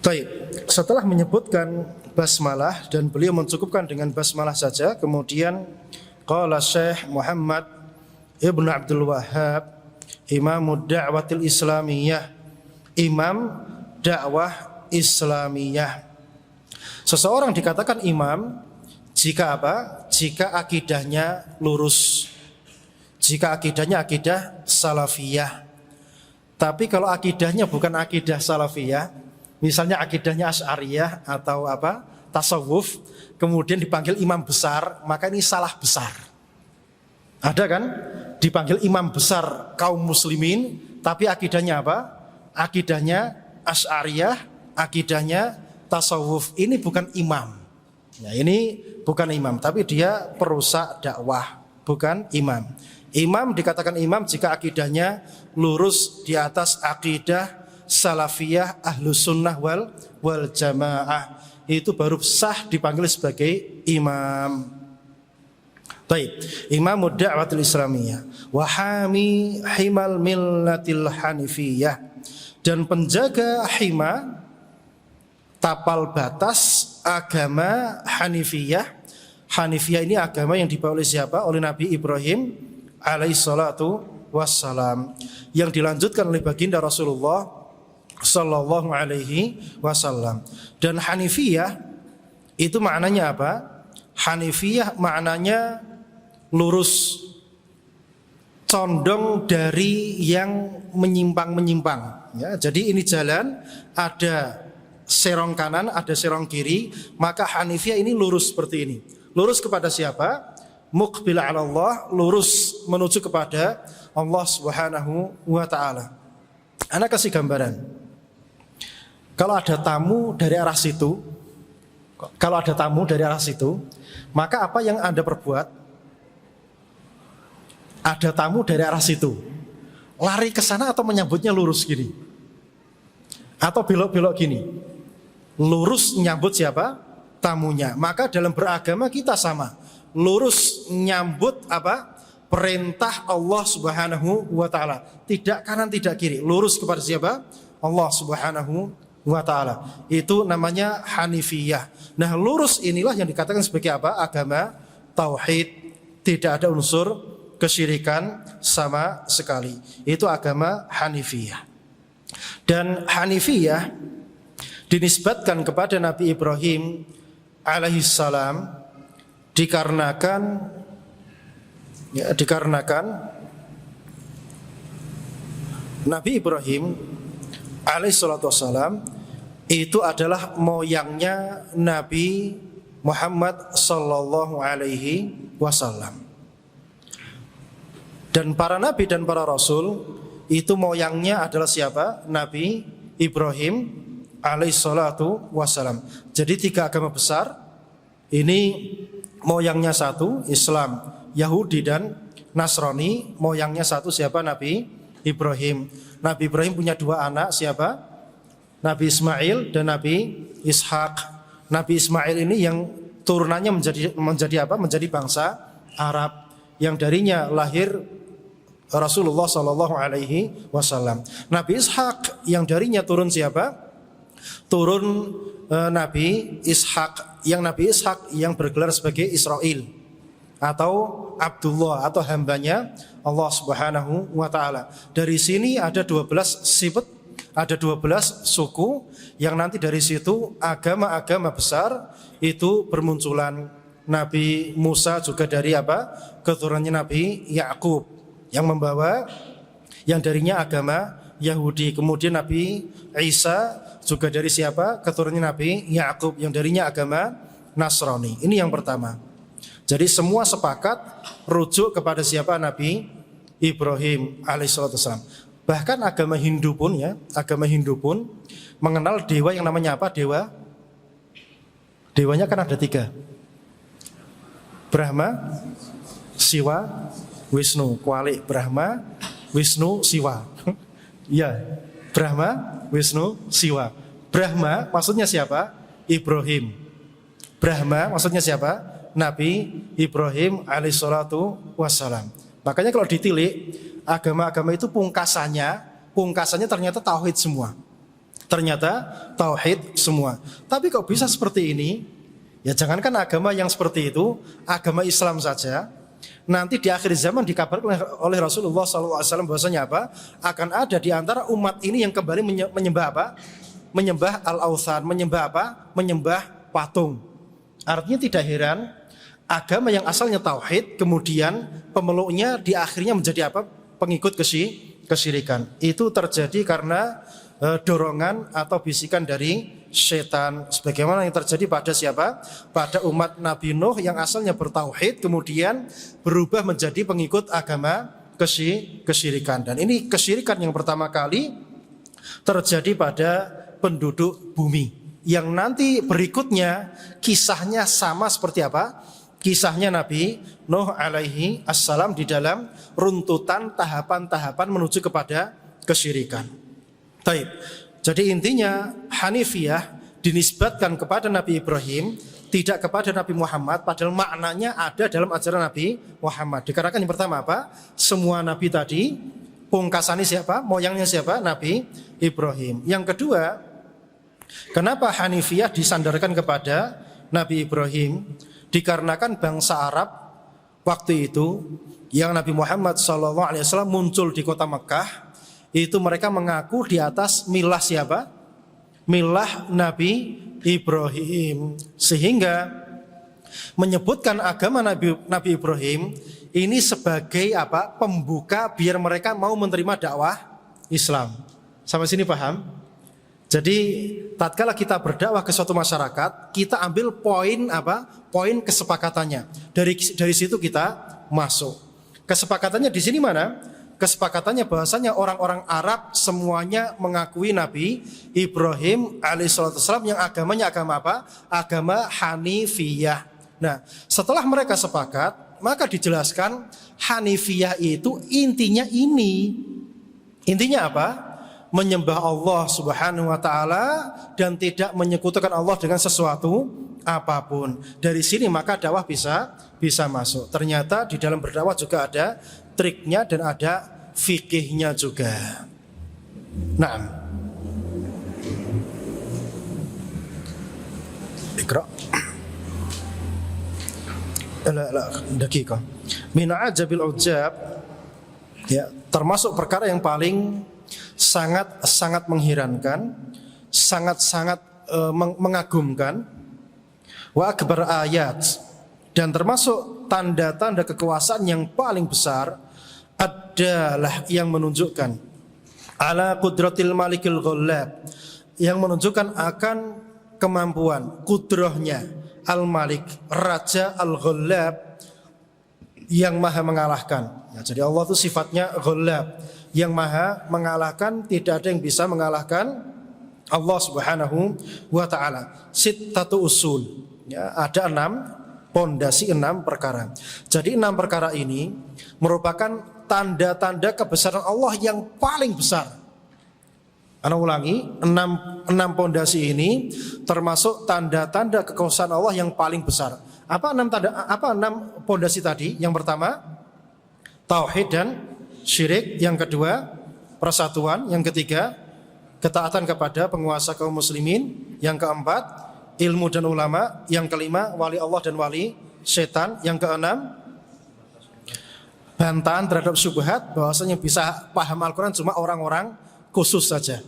Baik, setelah menyebutkan basmalah dan beliau mencukupkan dengan basmalah saja, kemudian qala Syekh Muhammad Ibn Abdul Wahhab, Imamud Da'watil Islamiyah, Imam dakwah Islamiyah. Seseorang dikatakan imam jika apa? Jika akidahnya lurus. Jika akidahnya akidah salafiyah. Tapi kalau akidahnya bukan akidah salafiyah, misalnya akidahnya asy'ariyah atau apa? Tasawuf, kemudian dipanggil imam besar, maka ini salah besar. Ada kan? Dipanggil imam besar kaum muslimin, tapi akidahnya apa? Akidahnya asy'ariyah, akidahnya tasawuf. Ini bukan imam. Nah, ini bukan imam, tapi dia perusak dakwah, bukan imam. Imam dikatakan imam jika akidahnya lurus di atas akidah salafiyah ahlus sunnah wal jamaah. Itu baru sah dipanggil sebagai imam. Baik, Imamud Da'watul Islamiyah wa hami himal millatil hanifiyah, dan penjaga hima, tapal batas agama Hanifiyah. Hanifiyah ini agama yang dibawa oleh siapa? Oleh Nabi Ibrahim alaihi salatu wassalam, yang dilanjutkan oleh baginda Rasulullah sallallahu alaihi wasallam. Dan Hanifiyah itu maknanya apa? Hanifiyah maknanya lurus, condong dari yang menyimpang-menyimpang. Ya, jadi ini jalan, ada serong kanan, ada serong kiri, maka Hanifiyah ini lurus seperti ini. Lurus kepada siapa? Muqbil 'ala Allah, lurus menuju kepada Allah Subhanahu wa taala. Ana kasih gambaran. Kalau ada tamu dari arah situ, maka apa yang Anda perbuat? Ada tamu dari arah situ. Lari ke sana atau menyambutnya lurus gini? Atau belok-belok gini? Lurus nyambut siapa? Tamunya. Maka dalam beragama kita sama. Lurus nyambut apa? Perintah Allah Subhanahu wa taala. Tidak kanan tidak kiri. Lurus kepada siapa? Allah Subhanahu wa taala. Itu namanya Hanifiyah. Nah, lurus inilah yang dikatakan sebagai apa? Agama tauhid. Tidak ada unsur kesyirikan sama sekali. Itu agama Hanifiyah. Dan Hanifiyah dinisbatkan kepada Nabi Ibrahim alaihissalam dikarenakan Nabi Ibrahim alaihissalam itu adalah moyangnya Nabi Muhammad sallallahu alaihi wasallam. Dan para nabi dan para rasul itu moyangnya adalah siapa? Nabi Ibrahim alaihissalatu wassalam. Jadi 3 agama besar ini moyangnya satu, Islam, Yahudi dan Nasrani. Moyangnya satu siapa? Nabi Ibrahim. Nabi Ibrahim punya 2 anak, siapa? Nabi Ismail dan Nabi Ishak. Nabi Ismail ini yang turunannya menjadi apa? Menjadi bangsa Arab, yang darinya lahir Rasulullah sallallahu alaihi wasallam. Nabi Ishak yang darinya turun siapa? Turun Nabi Ishak, yang Nabi Ishak yang bergelar sebagai Israel. atau Abdullah atau hambanya Allah Subhanahu wa taala. Dari sini ada 12 sibt, ada 12 suku yang nanti dari situ agama-agama besar itu bermunculan. Nabi Musa juga dari apa? Keturunannya Nabi Yakub yang membawa yang darinya agama Yahudi. Kemudian Nabi Isa juga dari siapa? Keturunannya Nabi Yakub yang darinya agama Nasrani. Ini yang pertama. Jadi semua sepakat rujuk kepada siapa? Nabi Ibrahim alaihissalam. Bahkan agama Hindu pun mengenal dewa yang namanya apa? Dewanya kan ada 3. Brahma, Siwa, Wisnu. Kualik Brahma, Wisnu, Siwa. Ya, Brahma, Wisnu, Siwa. Brahma maksudnya siapa? Ibrahim. Brahma maksudnya siapa? Nabi Ibrahim alaihissalatu wassalam. Makanya kalau ditilik agama-agama itu pungkasannya ternyata tauhid semua. Tapi kok bisa seperti ini? Ya jangankan agama yang seperti itu, agama Islam saja. Nanti di akhir zaman dikabarkan oleh Rasulullah SAW bahwasanya apa? Akan ada di antara umat ini yang kembali menyembah apa? Menyembah al-awthan, menyembah apa? Menyembah patung. Artinya tidak heran agama yang asalnya tauhid kemudian pemeluknya di akhirnya menjadi apa? Pengikut kesyirikan. Itu terjadi karena dorongan atau bisikan dari setan, sebagaimana yang terjadi pada siapa? Pada umat Nabi Nuh yang asalnya bertauhid kemudian berubah menjadi pengikut agama kesyirikan. Dan ini kesyirikan yang pertama kali terjadi pada penduduk bumi, yang nanti berikutnya kisahnya sama seperti apa? Kisahnya Nabi Nuh alaihi assalam di dalam runtutan tahapan-tahapan menuju kepada kesyirikan. Baik. Jadi intinya Hanifiyah dinisbatkan kepada Nabi Ibrahim, tidak kepada Nabi Muhammad, padahal maknanya ada dalam ajaran Nabi Muhammad. Dikarenakan yang pertama apa? Semua nabi tadi pungkasannya siapa? Moyangnya siapa? Nabi Ibrahim. Yang kedua, kenapa Hanifiyah disandarkan kepada Nabi Ibrahim? Dikarenakan bangsa Arab waktu itu yang Nabi Muhammad SAW muncul di kota Mekah, itu mereka mengaku di atas milah siapa? Milah Nabi Ibrahim. Sehingga menyebutkan agama Nabi Ibrahim ini sebagai apa? Pembuka biar mereka mau menerima dakwah Islam. Sampai sini paham? Jadi tatkala kita berdakwah ke suatu masyarakat, kita ambil poin apa? Poin kesepakatannya. Dari situ kita masuk. Kesepakatannya di sini mana? Kesepakatannya bahwasanya orang-orang Arab semuanya mengakui Nabi Ibrahim alaihissalam yang agamanya agama apa? Agama Hanifiyah. Nah, setelah mereka sepakat, maka dijelaskan Hanifiyah itu intinya ini. Intinya apa? Menyembah Allah Subhanahu wa taala dan tidak menyekutukan Allah dengan sesuatu apapun. Dari sini maka dakwah bisa masuk. Ternyata di dalam berdakwah juga ada triknya dan ada fikihnya juga. Naam. Iqra. Dakika. Min ajabil ujab, ya, termasuk perkara yang paling sangat mengherankan, sangat mengagumkan, wa akbar ayat, dan termasuk tanda-tanda kekuasaan yang paling besar adalah yang menunjukkan ala qudratil malikil ghallab, yang menunjukkan akan kemampuan kudrahnya al-malik, raja al-ghallab yang maha mengalahkan. Ya, jadi Allah itu sifatnya ghallab, yang maha mengalahkan, tidak ada yang bisa mengalahkan Allah Subhanahu wa taala. Sittatu usul, ya, ada 6 pondasi, 6 perkara. Jadi 6 perkara ini merupakan tanda-tanda kebesaran Allah yang paling besar. Ana ulangi, 6 pondasi ini termasuk tanda-tanda kekuasaan Allah yang paling besar. Apa 6 pondasi tadi? Yang pertama, tauhid dan syirik. Yang kedua, persatuan. Yang ketiga, ketaatan kepada penguasa kaum muslimin. Yang keempat, ilmu dan ulama. Yang kelima, wali Allah dan wali setan. Yang keenam, bantahan terhadap syubhat bahwasanya bisa paham Al-Quran cuma orang-orang khusus saja.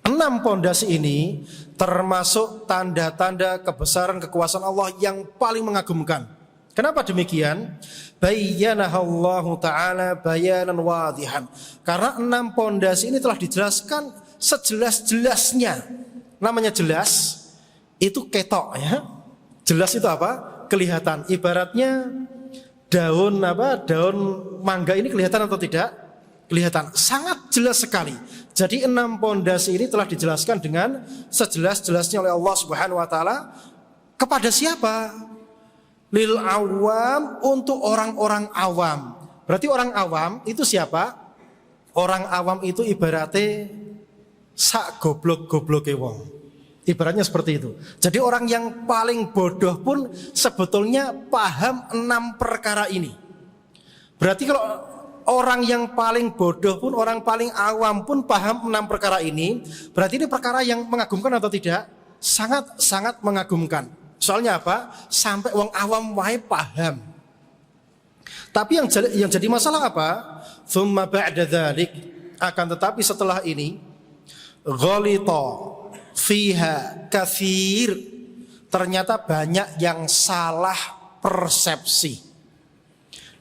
6 pondasi ini termasuk tanda-tanda kebesaran kekuasaan Allah yang paling mengagumkan. Kenapa demikian? Bayyanahallahu ta'ala bayanan wadihan. Karena 6 pondasi ini telah dijelaskan sejelas-jelasnya. Namanya jelas itu ketok ya. Jelas itu apa? Kelihatan. Ibaratnya daun mangga ini kelihatan atau tidak? Kelihatan. Sangat jelas sekali. Jadi 6 pondasi ini telah dijelaskan dengan sejelas-jelasnya oleh Allah Subhanahu wa taala kepada siapa? Lil awam, untuk orang-orang awam. Berarti orang awam itu siapa? Orang awam itu ibaratnya sak goblok-gobloke wong. Ibaratnya seperti itu. Jadi orang yang paling bodoh pun sebetulnya paham 6 perkara ini. Berarti kalau orang yang paling bodoh pun, orang paling awam pun paham 6 perkara ini, berarti ini perkara yang mengagumkan atau tidak? Sangat-sangat mengagumkan. Soalnya apa? Sampai wong awam wae paham. Tapi yang jadi masalah apa? Tsumma ba'da dzalik, akan tetapi setelah ini ghalita fiha katsir, ternyata banyak yang salah persepsi.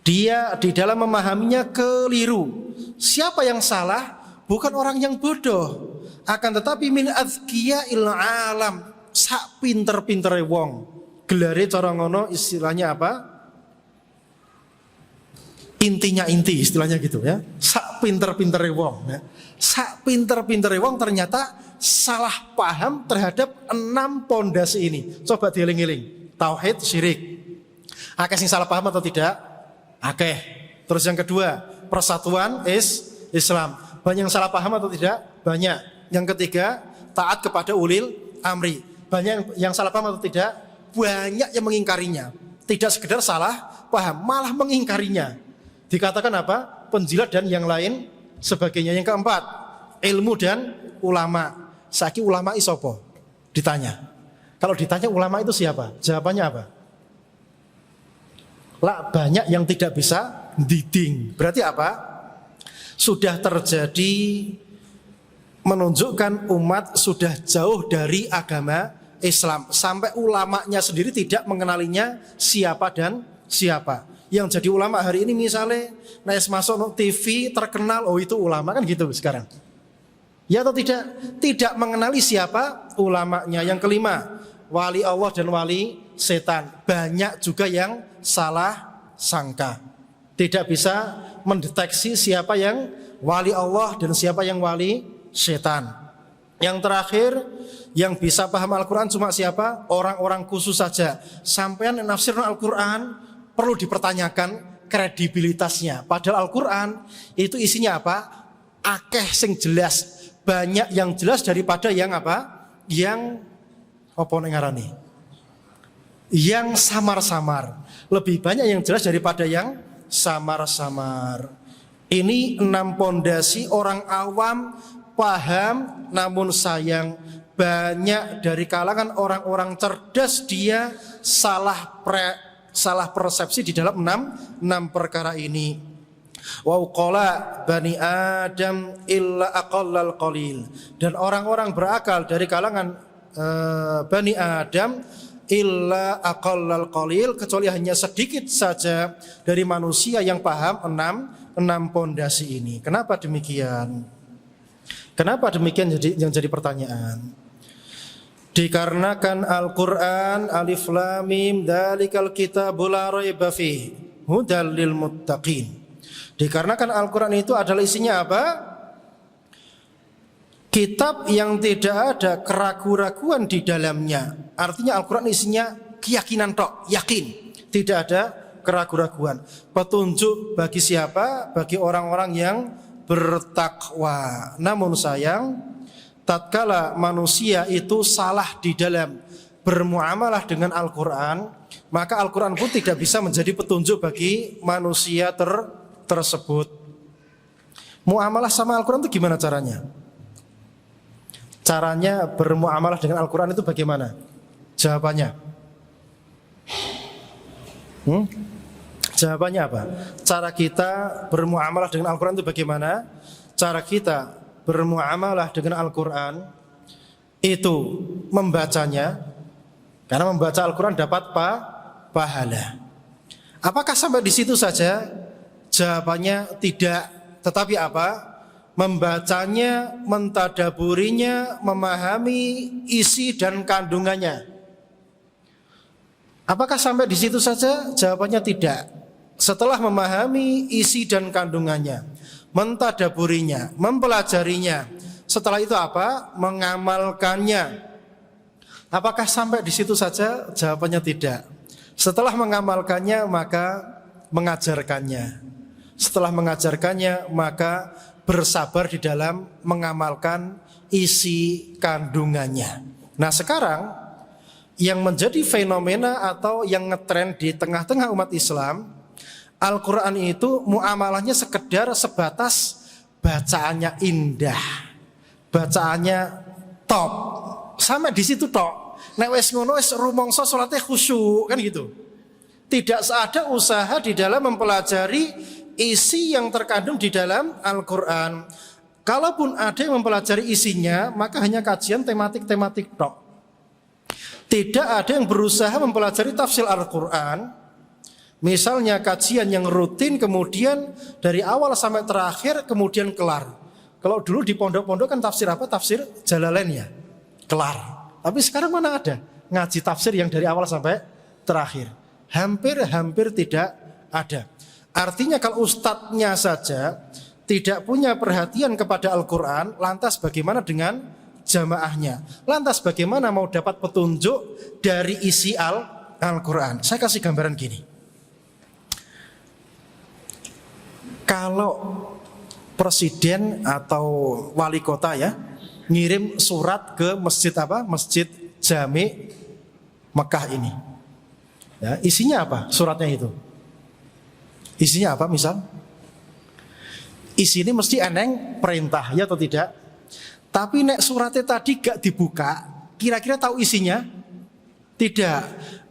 Dia di dalam memahaminya keliru. Siapa yang salah? Bukan orang yang bodoh, akan tetapi min adzkiya'il alam, sak pinter-pintere wong. Gelare cara ngono istilahnya apa? Intinya inti istilahnya gitu ya. Sak pinter-pintere wong ya. Sak pinter-pintere wong ternyata salah paham terhadap 6 pondasi ini. Coba dieling-eling. Tauhid, syirik. Akeh sing salah paham atau tidak? Akeh. Terus yang kedua, persatuan Islam. Banyak yang salah paham atau tidak? Banyak. Yang ketiga, taat kepada ulil amri. Banyak yang salah paham atau tidak? Banyak yang mengingkarinya. Tidak sekedar salah paham, malah mengingkarinya. Dikatakan apa? Penjilat dan yang lain sebagainya. Yang keempat, ilmu dan ulama. Saiki ulama isopo? Ditanya. Kalau ditanya ulama itu siapa? Jawabannya apa? Lah, banyak yang tidak bisa diding. Berarti apa? Sudah terjadi menunjukkan umat sudah jauh dari agama Islam. Sampai ulamanya sendiri tidak mengenalinya siapa dan siapa. Yang jadi ulama hari ini misalnya naik masuk TV terkenal, oh itu ulama, kan gitu sekarang. Ya atau tidak? Tidak mengenali siapa ulamanya. Yang kelima, wali Allah dan wali setan. Banyak juga yang salah sangka. Tidak bisa mendeteksi siapa yang wali Allah dan siapa yang wali setan. Yang terakhir, yang bisa paham Al-Quran cuma siapa? Orang-orang khusus saja. Sampean nafsir Al-Quran perlu dipertanyakan kredibilitasnya. Padahal Al-Quran itu isinya apa? Akeh sing jelas. Banyak yang jelas daripada yang apa? Yang apa ngarani? Yang samar-samar. Lebih banyak yang jelas daripada yang samar-samar. Ini 6 pondasi orang awam paham, namun sayang banyak dari kalangan orang-orang cerdas dia salah persepsi di dalam 6 perkara ini. Wa qala bani Adam illa aqallal qalil, dan orang-orang berakal dari kalangan Bani Adam illa aqallal qalil, kecuali hanya sedikit saja dari manusia yang paham 6 pondasi ini. Kenapa demikian? Kenapa demikian yang jadi pertanyaan? Dikarenakan Al-Qur'an alif lam mim dzalikal kitabul la raiba fihi hudal lil muttaqin. Dikarenakan Al-Quran itu adalah isinya apa? Kitab yang tidak ada keraguan-raguan di dalamnya. Artinya Al-Quran isinya keyakinan tok, yakin. Tidak ada keraguan-raguan. Petunjuk bagi siapa? Bagi orang-orang yang bertakwa. Namun sayang, tatkala manusia itu salah di dalam bermuamalah dengan Al-Quran, maka Al-Quran pun tidak bisa menjadi petunjuk bagi manusia tersebut. Muamalah sama Al-Quran itu gimana caranya? Caranya bermuamalah dengan Al-Quran itu bagaimana? Jawabannya Jawabannya apa? Cara kita bermuamalah dengan Al-Quran itu bagaimana? Cara kita bermuamalah dengan Al-Quran itu membacanya, karena membaca Al-Quran dapat pahala. Apakah sampai di situ saja? Jawabannya tidak. Tetapi apa? Membacanya, mentadaburinya, memahami isi dan kandungannya. Apakah sampai di situ saja? Jawabannya tidak. Setelah memahami isi dan kandungannya, mentadaburinya, mempelajarinya, setelah itu apa? Mengamalkannya. Apakah sampai di situ saja? Jawabannya tidak. Setelah mengamalkannya, maka mengajarkannya. Setelah mengajarkannya, maka bersabar di dalam mengamalkan isi kandungannya. Nah, sekarang yang menjadi fenomena atau yang ngetrend di tengah-tengah umat Islam, Al-Quran itu muamalahnya sekedar sebatas bacaannya indah, bacaannya top, sampai di situ tok. Nek wis ngono wis rumangsa salate khusyuk kan gitu. Tidak ada usaha di dalam mempelajari isi yang terkandung di dalam Al-Quran. Kalaupun ada yang mempelajari isinya, maka hanya kajian tematik-tematik tok. Tidak ada yang berusaha mempelajari tafsir Al-Quran. Misalnya kajian yang rutin, kemudian dari awal sampai terakhir, kemudian kelar. Kalau dulu di pondok-pondok kan tafsir apa? Tafsir Jalalain ya, kelar. Tapi sekarang mana ada ngaji tafsir yang dari awal sampai terakhir? Hampir tidak ada. Artinya kalau ustadznya saja tidak punya perhatian kepada Al-Quran, lantas bagaimana dengan jamaahnya? Lantas bagaimana mau dapat petunjuk dari isi Al-Quran? Saya kasih gambaran gini. Kalau presiden atau wali kota ya ngirim surat ke masjid apa? Masjid Jami Mekah ini. Ya, isinya apa? Suratnya itu. Isinya apa misal? Isi ini mesti eneng perintah ya atau tidak? Tapi nek suratnya tadi gak dibuka, kira-kira tahu isinya? Tidak.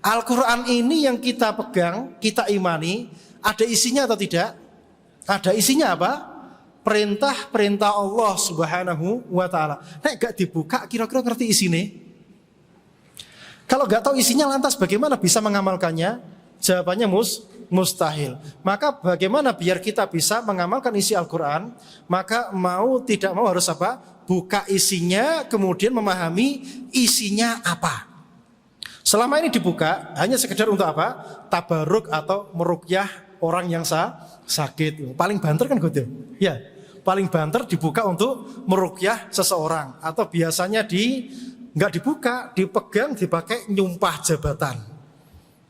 Al-Quran ini yang kita pegang, kita imani, ada isinya atau tidak? Ada isinya apa? Perintah Allah Subhanahu wa ta'ala. Nek gak dibuka, kira-kira ngerti isinya? Kalau gak tahu isinya, lantas bagaimana bisa mengamalkannya? Jawabannya mustahil. Maka bagaimana biar kita bisa mengamalkan isi Al-Quran? Maka mau tidak mau harus apa? Buka isinya, kemudian memahami isinya apa. Selama ini dibuka hanya sekedar untuk apa? Tabaruk atau meruqyah orang yang sakit. Paling banter kan gitu. Ya, paling banter dibuka untuk meruqyah seseorang. Atau biasanya nggak dibuka, dipegang, dipakai nyumpah jabatan.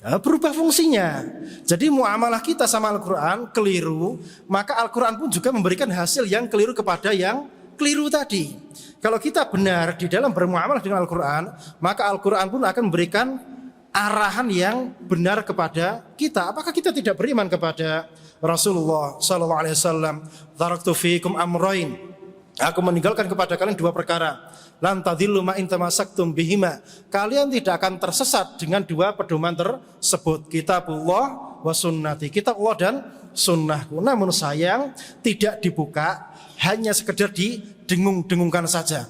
Nah, berubah fungsinya. Jadi muamalah kita sama Al-Quran keliru, maka Al-Quran pun juga memberikan hasil yang keliru kepada yang keliru tadi. Kalau kita benar di dalam bermuamalah dengan Al-Quran, maka Al-Quran pun akan memberikan arahan yang benar kepada kita. Apakah kita tidak beriman kepada Rasulullah sallallahu alaihi wasallam? Taraktu fiikum amrayn. Aku meninggalkan kepada kalian dua perkara. Lan tadillu ma in tamassaktum bihima. Kalian tidak akan tersesat dengan dua pedoman tersebut, kitabullah wa sunnati. Kitab Allah dan sunnahku. Namun sayang tidak dibuka, hanya sekedar didengung-dengungkan saja.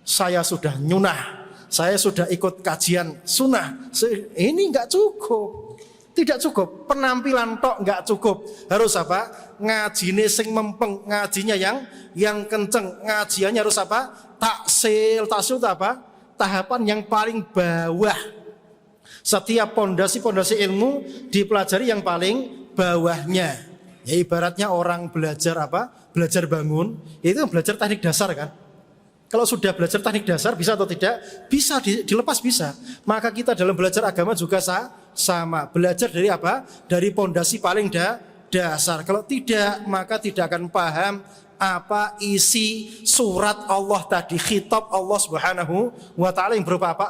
Saya sudah nyunah, saya sudah ikut kajian sunnah. Ini enggak cukup. Tidak cukup, penampilan tok enggak cukup. Harus apa? Ngajine sing mempeng, ngajinya yang kenceng. Ngajiannya harus apa? Taksil itu apa? Tahapan yang paling bawah. Setiap pondasi ilmu dipelajari yang paling bawahnya. Ya ibaratnya orang belajar apa? Belajar bangun, itu belajar teknik dasar kan? Kalau sudah belajar teknik dasar bisa atau tidak? Bisa dilepas bisa. Maka kita dalam belajar agama juga sama. Belajar dari apa? Dari pondasi paling dasar. Kalau tidak, maka tidak akan paham apa isi surat Allah tadi, khitab Allah Subhanahu wa ta'ala yang berupa apa?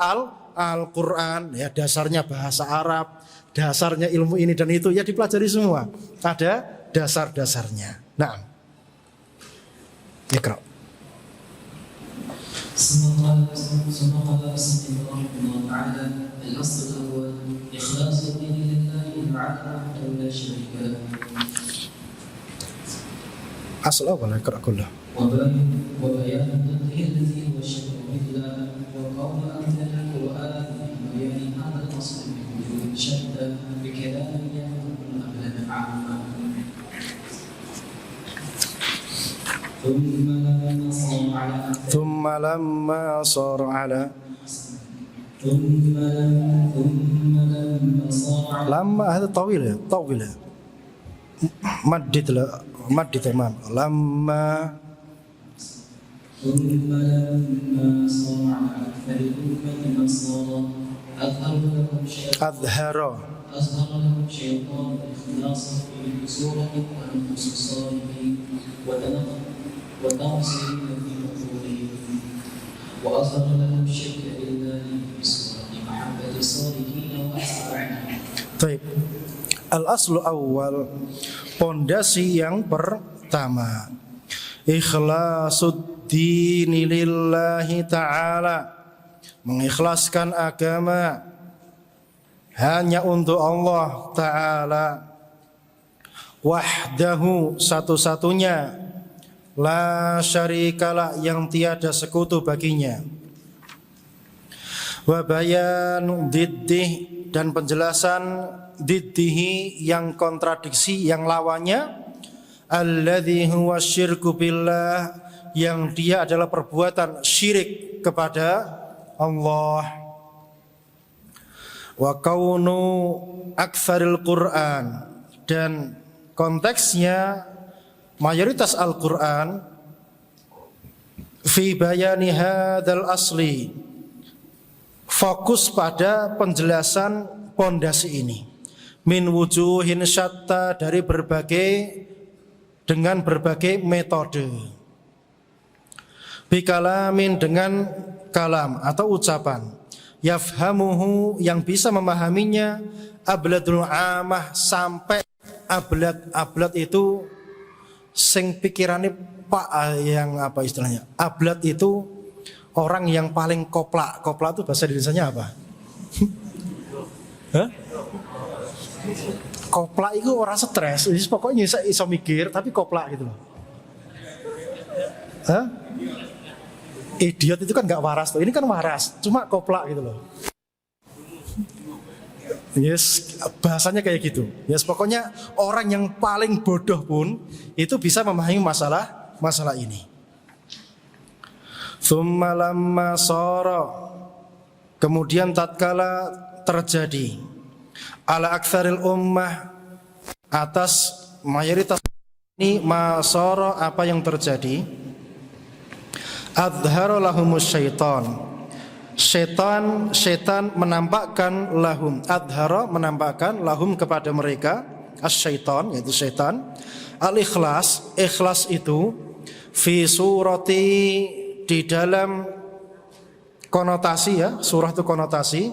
Al-Quran. Ya, dasarnya bahasa Arab, dasarnya ilmu ini dan itu ya dipelajari semua. Ada dasar-dasarnya. Nah, Iqra. ثم قال بسم الله الرحمن الرحيم. الأصل الأول إخلاص الدين لله تعالى وحده لا شريك له Asal awal iqra kullah. وبيان ضده الذي هو الشرك مثله وقول أنزل القرآن ببيان هذا الأصل من وجوه شتى بكلام يكون أبلغ عامة ثم لما صار على لما هذا طويل مدد تمام لما ثم لما صار على أكثر الأمة نصارى أظهر لهم شيطان الإخلاص في سورة ونفس الصالحين وتنصير في مطلوبهم وأظهر لهم الشرك بالله في سورة محبة الصالحين وأتباعهم. طيب. Al-aslu awal, pondasi yang pertama, ikhlasuddini lillahi ta'ala, mengikhlaskan agama hanya untuk Allah Ta'ala, wahdahu, satu-satunya, la syarikalah, yang tiada sekutu baginya, wa bayan diddih, dan penjelasan diddihi, yang kontradiksi, yang lawannya, alladzi huwa syirku billah, yang dia adalah perbuatan syirik kepada Allah, wa kaunu aktsaril Qur'an, dan konteksnya mayoritas Al-Qur'an fi bayani hadzal asli, fokus pada penjelasan pondasi ini, min wujuhin syatta, dari dengan berbagai metode, bikalamin, dengan kalam atau ucapan, yafhamuhu, yang bisa memahaminya, abladul amah, sampai ablad itu sing pikirane pak, yang apa istilahnya, ablad itu orang yang paling koplak. Koplak itu bahasa Indonesianya apa? Hah? Koplak itu orang stres, jadi pokoknya iso mikir tapi koplak gitu loh. Hah? Idiot itu kan nggak waras tuh, ini kan waras, cuma koplak gitu loh. Yes, bahasanya kayak gitu. Yes, pokoknya orang yang paling bodoh pun itu bisa memahami masalah ini. Tsumma lamma shara, kemudian tatkala terjadi, ala aktsaril ummah, atas mayoritas ini, masara, apa yang terjadi, adhara lahumus syaitan, setan menampakkan lahum, adhara menampakkan lahum, kepada mereka, as-syaitan, yaitu setan, al-ikhlas, ikhlas itu, fi surati, di dalam konotasi, ya, surah itu konotasi.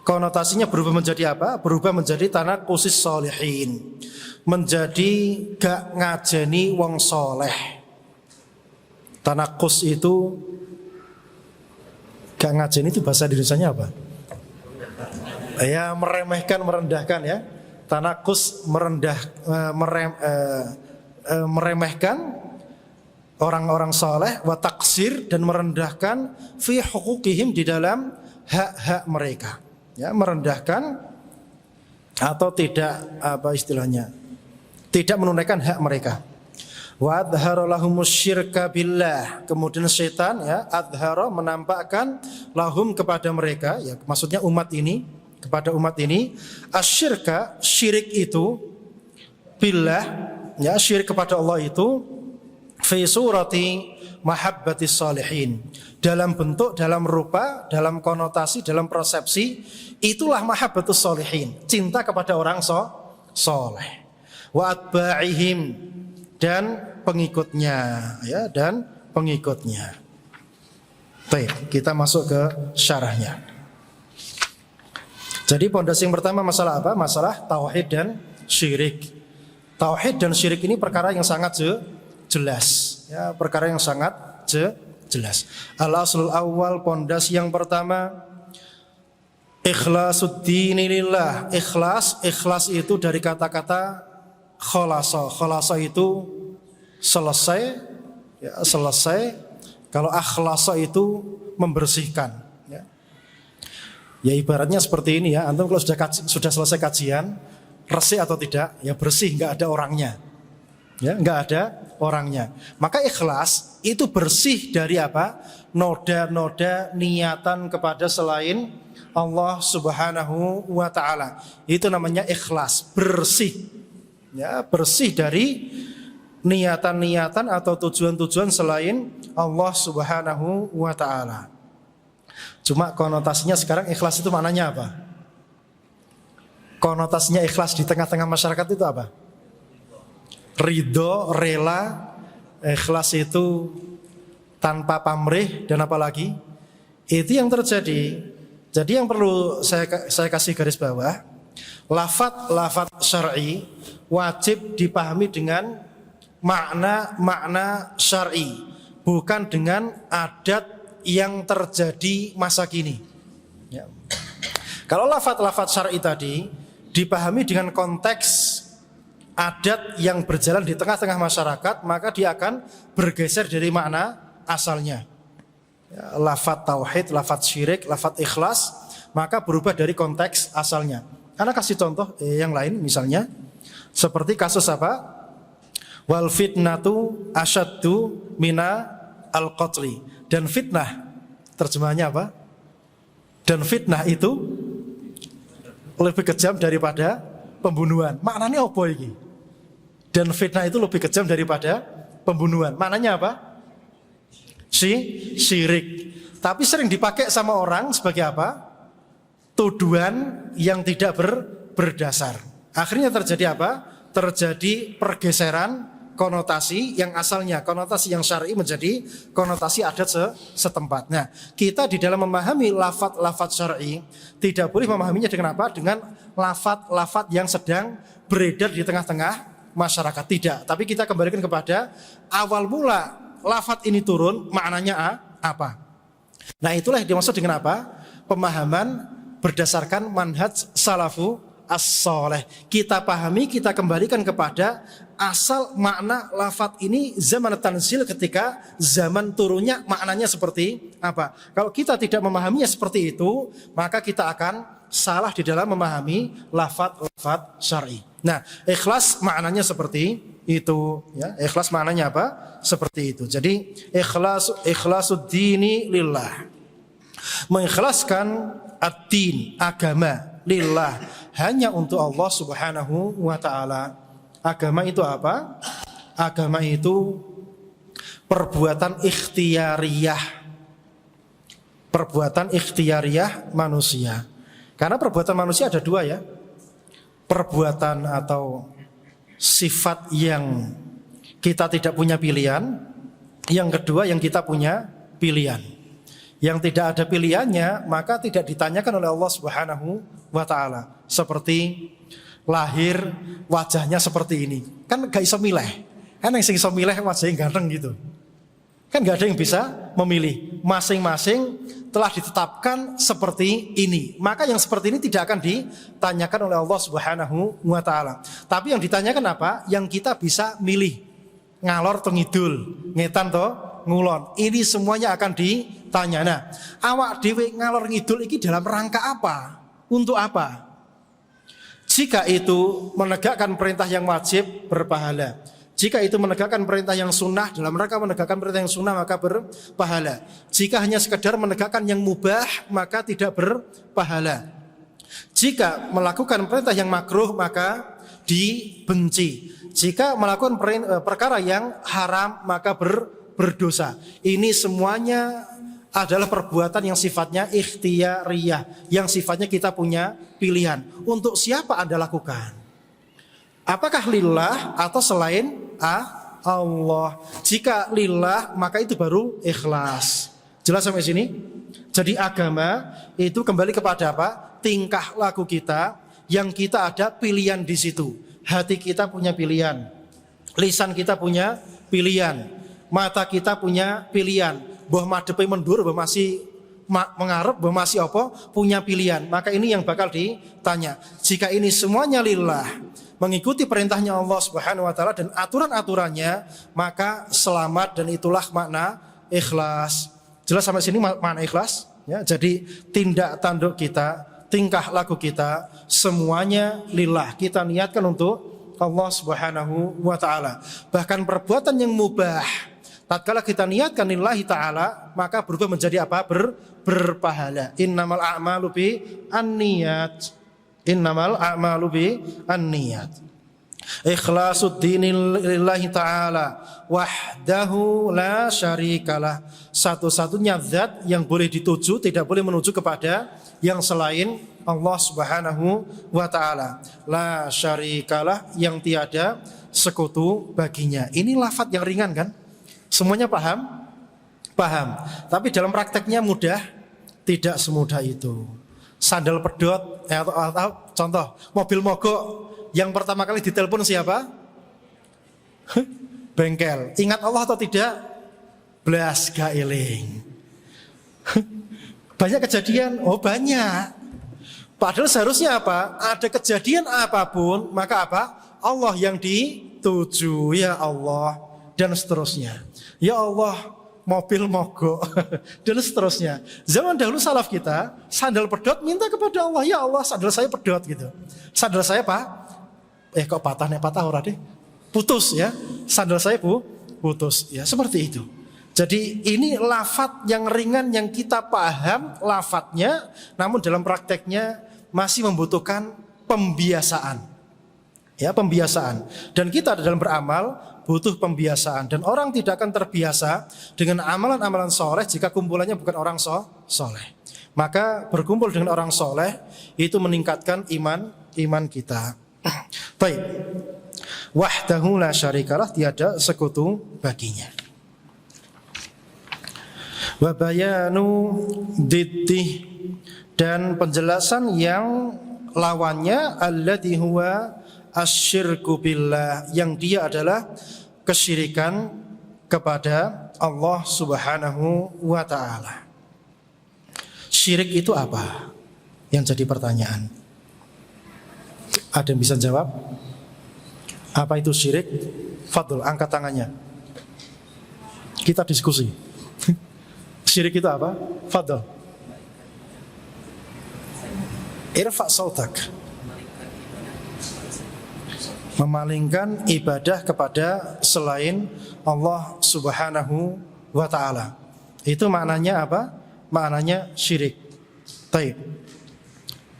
Konotasinya berubah menjadi apa? Berubah menjadi tanaqusis sholihin, menjadi gak ngajeni wong soleh. Tanakus itu gak ngajeni, itu bahasa Indonesianya apa? Ya, meremehkan, merendahkan, ya. Tanakus meremehkan orang-orang soleh, wa taksir, dan merendahkan fi hukukihim, di dalam hak-hak mereka, ya, merendahkan atau tidak, apa istilahnya, tidak menunaikan hak mereka. Wa adhara lahumus syirka billah, kemudian setan, ya, adhara menampakkan lahum, kepada mereka, ya, maksudnya umat ini, kepada umat ini, asyirka, syirik itu, billah, ya, syirik kepada Allah itu, fi surati mahabbatis salihin, dalam bentuk, dalam rupa, dalam konotasi, dalam persepsi, itulah mahabbatus salihin, cinta kepada orang soleh, wa atba'ihim, dan pengikutnya, ya, dan pengikutnya. Baik, kita masuk ke syarahnya. Jadi pondasi yang pertama masalah apa? Masalah tauhid dan syirik. Tauhid dan syirik ini perkara yang sangat jelas, ya, perkara yang sangat jelas. Al-aslul awal, pondasi yang pertama, Ikhlasuddini lillah. Ikhlas itu dari kata-kata khalasa. Khalasa itu selesai, ya, selesai. Kalau akhlasa itu membersihkan, ya. Ya ibaratnya seperti ini ya. Antum kalau sudah selesai kajian, resih atau tidak? Ya bersih, nggak ada orangnya. Ya, nggak ada orangnya. Maka ikhlas itu bersih dari apa? Noda-noda niatan kepada selain Allah Subhanahu wa ta'ala. Itu namanya ikhlas, bersih. Ya, bersih dari niatan-niatan atau tujuan-tujuan selain Allah Subhanahu wa ta'ala. Cuma konotasinya sekarang ikhlas itu maknanya apa? Konotasinya ikhlas di tengah-tengah masyarakat itu apa? Ridho, rela. Ikhlas itu tanpa pamrih dan apa lagi? Itu yang terjadi. Jadi yang perlu saya kasih garis bawah, lafadz syar'i wajib dipahami dengan makna syar'i, bukan dengan adat yang terjadi masa kini. Ya. Kalau lafadz syar'i tadi dipahami dengan konteks adat yang berjalan di tengah-tengah masyarakat, maka dia akan bergeser dari makna asalnya. Ya, lafadz tauhid, lafadz syirik, lafadz ikhlas, maka berubah dari konteks asalnya. Karena kasih contoh yang lain, misalnya seperti kasus apa? Wal fitnatu asyaddu mina al qatli. Dan fitnah, terjemahannya apa? Dan fitnah itu lebih kejam daripada pembunuhan. Maknanya apa ini? Dan fitnah itu lebih kejam daripada pembunuhan. Maknanya apa? Syirik. Tapi sering dipakai sama orang sebagai apa? Tuduhan yang tidak berdasar. Akhirnya terjadi apa? Terjadi pergeseran konotasi yang asalnya konotasi yang syar'i menjadi konotasi adat setempat. Nah, kita di dalam memahami lafadz syar'i tidak boleh memahaminya dengan apa? Dengan lafadz yang sedang beredar di tengah-tengah masyarakat. Tidak, tapi kita kembalikan kepada awal mula lafadz ini turun, maknanya apa? Nah, itulah yang dimaksud dengan apa? Pemahaman berdasarkan manhaj salafu as-saleh. Kita pahami, kita kembalikan kepada asal makna lafadz ini zaman tanzil, ketika zaman turunnya maknanya seperti apa. Kalau kita tidak memahaminya seperti itu, maka kita akan salah di dalam memahami lafadz syar'i. Nah, ikhlas maknanya seperti itu, ya. Ikhlas maknanya apa? Seperti itu. Jadi ikhlasuddini lillah. Mengikhlaskan ad-din, agama, lillah, hanya untuk Allah Subhanahu wa ta'ala. Agama itu apa? Agama itu perbuatan ikhtiyariyah. Perbuatan ikhtiyariyah manusia. Karena perbuatan manusia ada dua, ya. Perbuatan atau sifat yang kita tidak punya pilihan. Yang kedua yang kita punya pilihan. Yang tidak ada pilihannya, maka tidak ditanyakan oleh Allah Subhanahu wa ta'ala. Seperti lahir wajahnya seperti ini, kan gak bisa milih. Kan yang bisa milih wajahnya ganteng gitu. Kan gak ada yang bisa memilih. Masing-masing telah ditetapkan seperti ini. Maka yang seperti ini tidak akan ditanyakan oleh Allah Subhanahu wa ta'ala. Tapi yang ditanyakan apa? Yang kita bisa milih. Ngalor to ngidul, ngetan to ngulon. Ini semuanya akan ditanya. Nah, awak dhewe ngalor ngidul iki dalam rangka apa? Untuk apa? Jika itu menegakkan perintah yang wajib, berpahala. Jika itu menegakkan perintah yang sunnah, dalam rangka menegakkan perintah yang sunnah, maka berpahala. Jika hanya sekedar menegakkan yang mubah, maka tidak berpahala. Jika melakukan perintah yang makruh, maka dibenci. Jika melakukan perkara yang haram, maka berdosa. Ini semuanya adalah perbuatan yang sifatnya ikhtiyariyah, yang sifatnya kita punya pilihan. Untuk siapa Anda lakukan? Apakah lillah atau selain Allah? Jika lillah, maka itu baru ikhlas. Jelas sampai sini? Jadi agama itu kembali kepada apa? Tingkah laku kita, yang kita ada pilihan di situ. Hati kita punya pilihan, lisan kita punya pilihan, mata kita punya pilihan. Boh madepe mendur, boh masih mengarep bahwa masih apa? Punya pilihan. Maka ini yang bakal ditanya. Jika ini semuanya lillah, mengikuti perintahnya Allah Subhanahu wa taala dan aturan-aturannya, maka selamat, dan itulah makna ikhlas. Jelas sampai sini makna ikhlas? Ya, jadi tindak tanduk kita, tingkah laku kita semuanya lillah. Kita niatkan untuk Allah Subhanahu wa taala. Bahkan perbuatan yang mubah, tatkala kita niatkan lillahi taala, maka berubah menjadi apa? Berpahala. Innamal a'malu bi an-niyat. Innamal a'malu bi an-niyat. Ikhlasuddin lillahi ta'ala wahdahu la syarikalah. Satu-satunya zat yang boleh dituju, tidak boleh menuju kepada yang selain Allah Subhanahu wa ta'ala. La syarikalah, yang tiada sekutu baginya. Ini lafaz yang ringan kan? Semuanya paham? Paham. Tapi dalam prakteknya mudah? Tidak semudah itu. Sandal pedot, atau contoh mobil mogok, yang pertama kali ditelepon siapa? Bengkel. Ingat Allah atau tidak? Blas gak eling. Banyak kejadian? Oh banyak. Padahal seharusnya apa? Ada kejadian apapun, maka apa? Allah yang dituju, ya Allah, dan seterusnya. Ya Allah, mobil mogok dan seterusnya. Zaman dahulu salaf kita, sandal pedot minta kepada Allah, ya Allah sandal saya pedot gitu. Sandal saya Pak, kok patah ora deh. Putus ya. Sandal saya putus ya, seperti itu. Jadi ini lafaz yang ringan yang kita paham lafaznya, namun dalam prakteknya masih membutuhkan pembiasaan. Ya, pembiasaan. Dan kita dalam beramal butuh pembiasaan, dan orang tidak akan terbiasa dengan amalan-amalan soleh jika kumpulannya bukan orang soleh. Maka berkumpul dengan orang soleh itu meningkatkan iman kita. Baik. Wahdahu la syarikalah, tiada sekutu baginya. Wa bayanu diddih, dan penjelasan yang lawannya alladzi huwa asyirku billah, yang dia adalah kesyirikan kepada Allah Subhanahu wa ta'ala. Syirik itu apa? Yang jadi pertanyaan. Ada yang bisa jawab? Apa itu syirik? Fadl, angkat tangannya. Kita diskusi. Syirik itu apa? Fadl. Irfa' sautak. Memalingkan ibadah kepada selain Allah Subhanahu wa ta'ala. Itu maknanya apa? Maknanya syirik. Baik.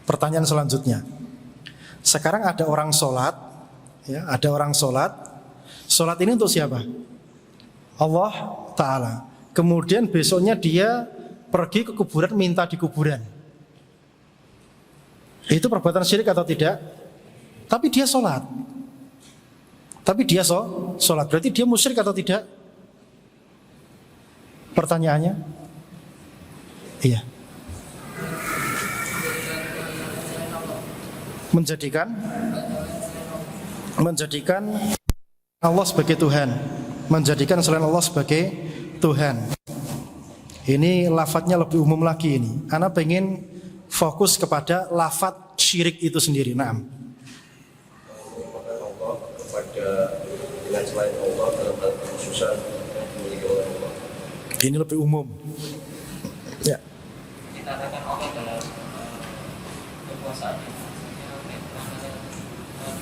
Pertanyaan selanjutnya. Sekarang ada orang sholat, ya, ada orang sholat. Sholat ini untuk siapa? Allah Ta'ala. Kemudian besoknya dia pergi ke kuburan, minta di kuburan. Itu perbuatan syirik atau tidak? Tapi dia sholat. Tapi dia sholat, berarti dia musyrik atau tidak? Pertanyaannya? Iya. Menjadikan Allah sebagai Tuhan, menjadikan selain Allah sebagai Tuhan. Ini lafadznya lebih umum lagi ini. Ana pengen fokus kepada lafadz syirik itu sendiri. Naam. Dengan selain Allah dalam hal kekhususan dimiliki oleh Allah. Ini lebih umum. Ya. Dikatakan Allah dalam kekuasaan,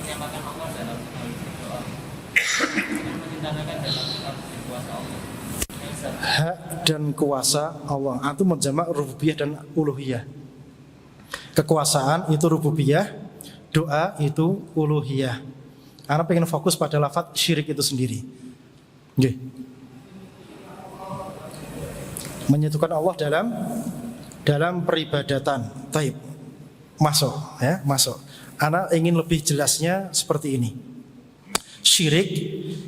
menyamakan Allah dalam doa, menyatakan dalam kuasa Allah. Hak dan kuasa Allah. Antum menjamak rububiyah dan uluhiyah. Kekuasaan itu rububiyah, doa itu uluhiyah. Karena pengen fokus pada lafaz syirik itu sendiri. Oke. Menyatukan Allah dalam peribadatan. Taib. Masuk, ya, masuk. Ana ingin lebih jelasnya seperti ini. Syirik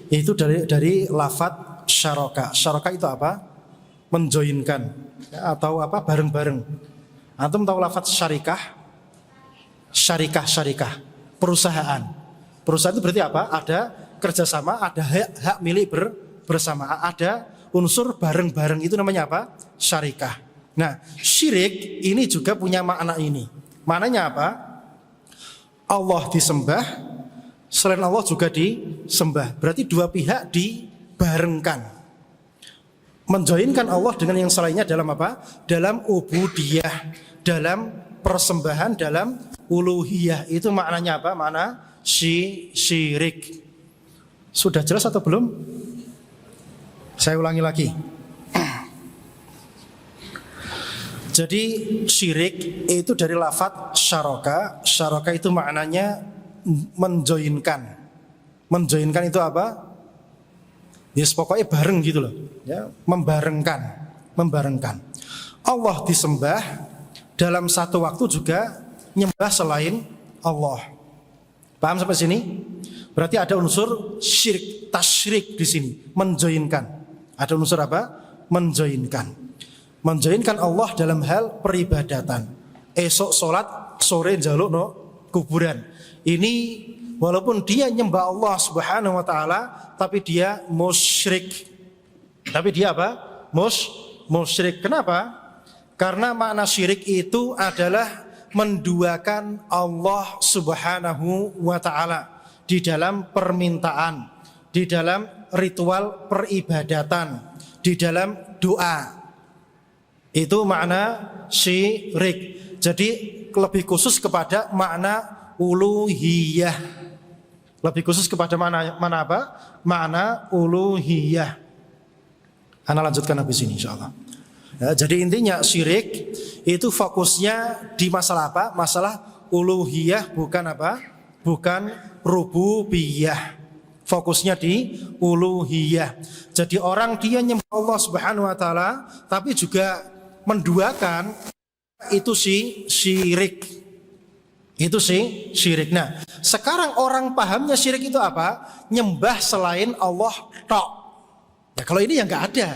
itu dari lafaz syaraka. Syaraka itu apa? Menjoinkan, ya, atau apa? Bareng-bareng. Antum tahu lafaz syarikah? Syarikah. Perusahaan. Perusahaan itu berarti apa? Ada kerjasama, ada hak milik bersama, ada unsur bareng-bareng, itu namanya apa? Syarikah. Nah, syirik ini juga punya makna ini. Maknanya apa? Allah disembah, selain Allah juga disembah. Berarti dua pihak dibarengkan. Menjoinkan Allah dengan yang selainnya dalam apa? Dalam ubudiyah, dalam persembahan, dalam uluhiyah. Itu maknanya apa? Makna syirik. Sudah jelas atau belum? Saya ulangi lagi. Jadi syirik itu dari lafadz syaraka. Syaraka itu maknanya menjoinkan. Menjoinkan itu apa? Yes, pokoknya bareng gitu loh. Ya, membarengkan. Allah disembah, dalam satu waktu juga nyembah selain Allah. Paham sampai sini? Berarti ada unsur syirik, tasyrik di sini, menjoinkan. Ada unsur apa? Menjoinkan. Menjoinkan Allah dalam hal peribadatan. Esok sholat, sore njaluk no kuburan. Ini walaupun dia nyembah Allah Subhanahu wa taala, tapi dia musyrik. Tapi dia apa? Musyrik. Kenapa? Karena makna syirik itu adalah menduakan Allah Subhanahu wa taala di dalam permintaan, di dalam ritual peribadatan, di dalam doa. Itu makna syirik. Jadi lebih khusus kepada makna uluhiyah. Lebih khusus kepada mana apa? Makna uluhiyah. Ana lanjutkan habis ini insyaallah. Ya, jadi intinya syirik itu fokusnya di masalah apa? Masalah uluhiyah, bukan apa? Bukan rububiyah. Fokusnya di uluhiyah. Jadi orang dia nyembah Allah Subhanahu wa taala tapi juga menduakan, itu syirik. Itu syirik. Nah, sekarang orang pahamnya syirik itu apa? Nyembah selain Allah tok. Ya, kalau ini ya nggak ada.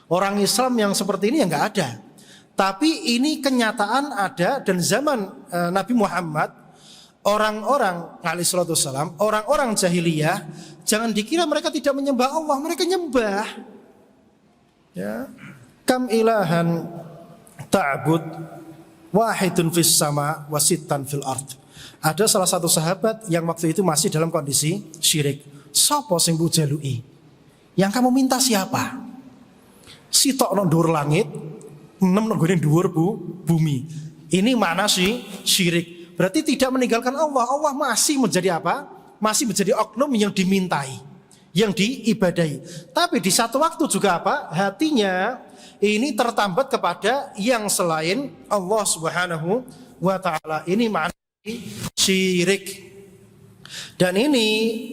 Orang Islam yang seperti ini ya nggak ada. Tapi ini kenyataan ada, dan zaman Nabi Muhammad, orang-orang alaihissalatu wassalam, orang-orang jahiliyah, jangan dikira mereka tidak menyembah Allah, mereka nyembah. Ya. Kam ilahan ta'bud wahidun fis sama wasittan fil ard. Ada salah satu sahabat yang waktu itu masih dalam kondisi syirik. Sopo sing bujalui? Yang kamu minta siapa? Sitok nang dhuwur langit, enem nang gone dhuwur bumi. Ini makna syirik. Berarti tidak meninggalkan Allah. Allah masih menjadi apa? Masih menjadi oknum yang dimintai, yang diibadahi. Tapi di satu waktu juga apa? Hatinya ini tertambat kepada yang selain Allah Subhanahu wa taala. Ini makna syirik. Dan ini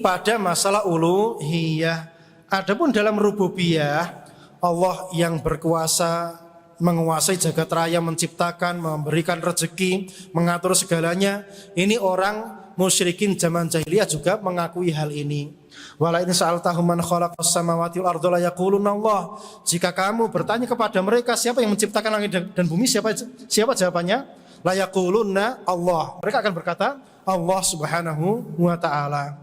pada masalah uluhiyah. Adapun dalam rububiyah, Allah yang berkuasa, menguasai jagat raya, menciptakan, memberikan rezeki, mengatur segalanya. Ini orang musyrikin zaman jahiliyah juga mengakui hal ini. Wala in sa'altahum man khalaqas samawati wal arda la yaquluna Allah. Jika kamu bertanya kepada mereka siapa yang menciptakan langit dan bumi, siapa jawabannya? La yaquluna Allah. Mereka akan berkata Allah Subhanahu wa taala.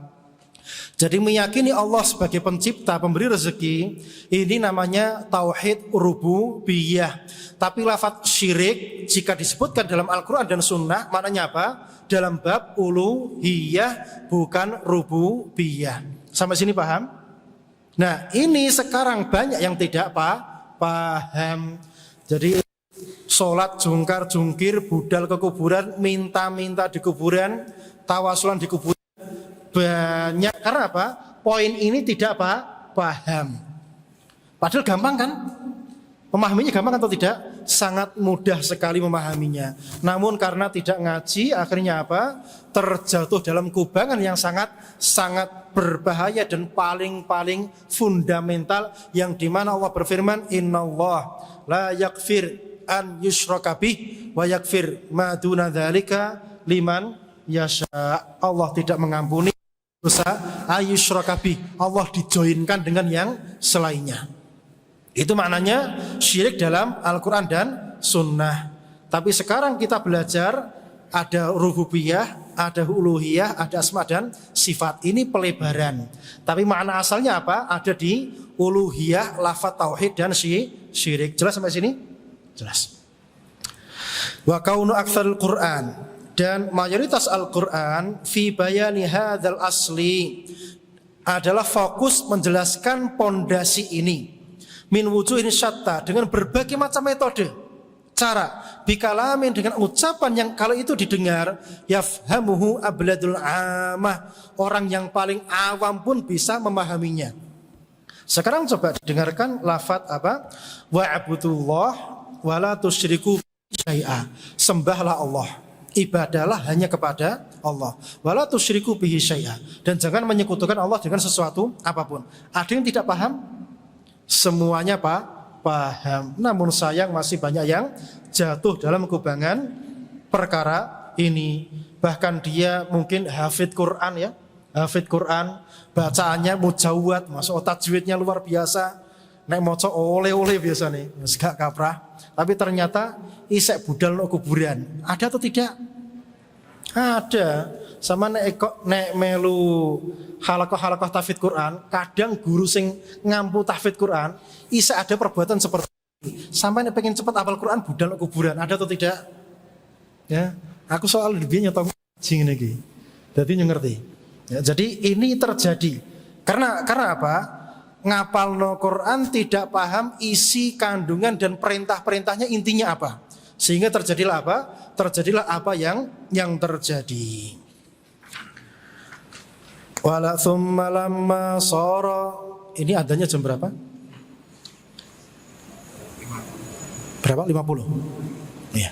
Jadi meyakini Allah sebagai pencipta, pemberi rezeki, ini namanya tauhid rububiyah. Tapi lafaz syirik jika disebutkan dalam Al-Quran dan Sunnah, maknanya apa? Dalam bab uluhiyah, bukan rububiyah. Sampai sini paham? Nah, ini sekarang banyak yang tidak paham. Jadi sholat jungkar-jungkir, budal ke kuburan, minta-minta di kuburan, tawasulan di kuburan. Banyak, karena apa? Poin ini tidak paham. Padahal gampang kan? Memahaminya gampang atau tidak? Sangat mudah sekali memahaminya. Namun karena tidak ngaji, akhirnya apa? Terjatuh dalam kubangan yang sangat berbahaya dan paling fundamental, yang dimana Allah berfirman, Innallah la yakfir an yushraka bih wa yakfir ma duna dzalika liman yasha. Allah tidak mengampuni dosa ayusyraka bih, Allah dijoinkan dengan yang selainnya. Itu maknanya syirik dalam Al-Quran dan Sunnah. Tapi sekarang kita belajar ada rububiyah, ada uluhiyah, ada asma dan sifat. Ini pelebaran. Tapi makna asalnya apa? Ada di uluhiyah, lafaz tauhid dan syirik. Jelas sampai sini? Jelas. Wa kaunu aktsarul Qur'an, dan mayoritas Al-Qur'an fi bayani hadzal asli adalah fokus menjelaskan pondasi ini min wujuhin syatta, dengan berbagai macam metode, cara, bikalamin, dengan ucapan yang kalau itu didengar yafhamuhu abladul amah, orang yang paling awam pun bisa memahaminya. Sekarang coba dengarkan lafaz apa? Wa'budullah wa la tusyriku syai'a. Sembahlah Allah, ibadahlah hanya kepada Allah. Wala tusyriku bihi syai'a, dan jangan menyekutukan Allah dengan sesuatu apapun. Ada yang tidak paham? Semuanya paham. Namun sayang masih banyak yang jatuh dalam kubangan perkara ini. Bahkan dia mungkin hafid Quran ya, hafid Quran, bacaannya mujawad, masuk tajwidnya luar biasa. Nek maca oleh-oleh biasa nih, gak kaprah. Tapi ternyata isek budal no kuburan. Ada atau tidak? Ada. Sama nek melu halakoh tahfidz Quran, kadang guru sing ngampu tahfidz Quran isek ada perbuatan seperti ini. Sampai nek pengen cepat hafal Quran budal no kuburan. Ada atau tidak? Ya, aku soal lebih nyetong jing iki. Dadi ngerti. Ya, jadi ini terjadi. Karena apa? Ngapalno Quran tidak paham isi kandungan dan perintah-perintahnya intinya apa, sehingga terjadilah apa? Terjadilah apa yang terjadi. Wala thumma lamma sara. Ini adanya jam berapa? Berapa? 50. Iya.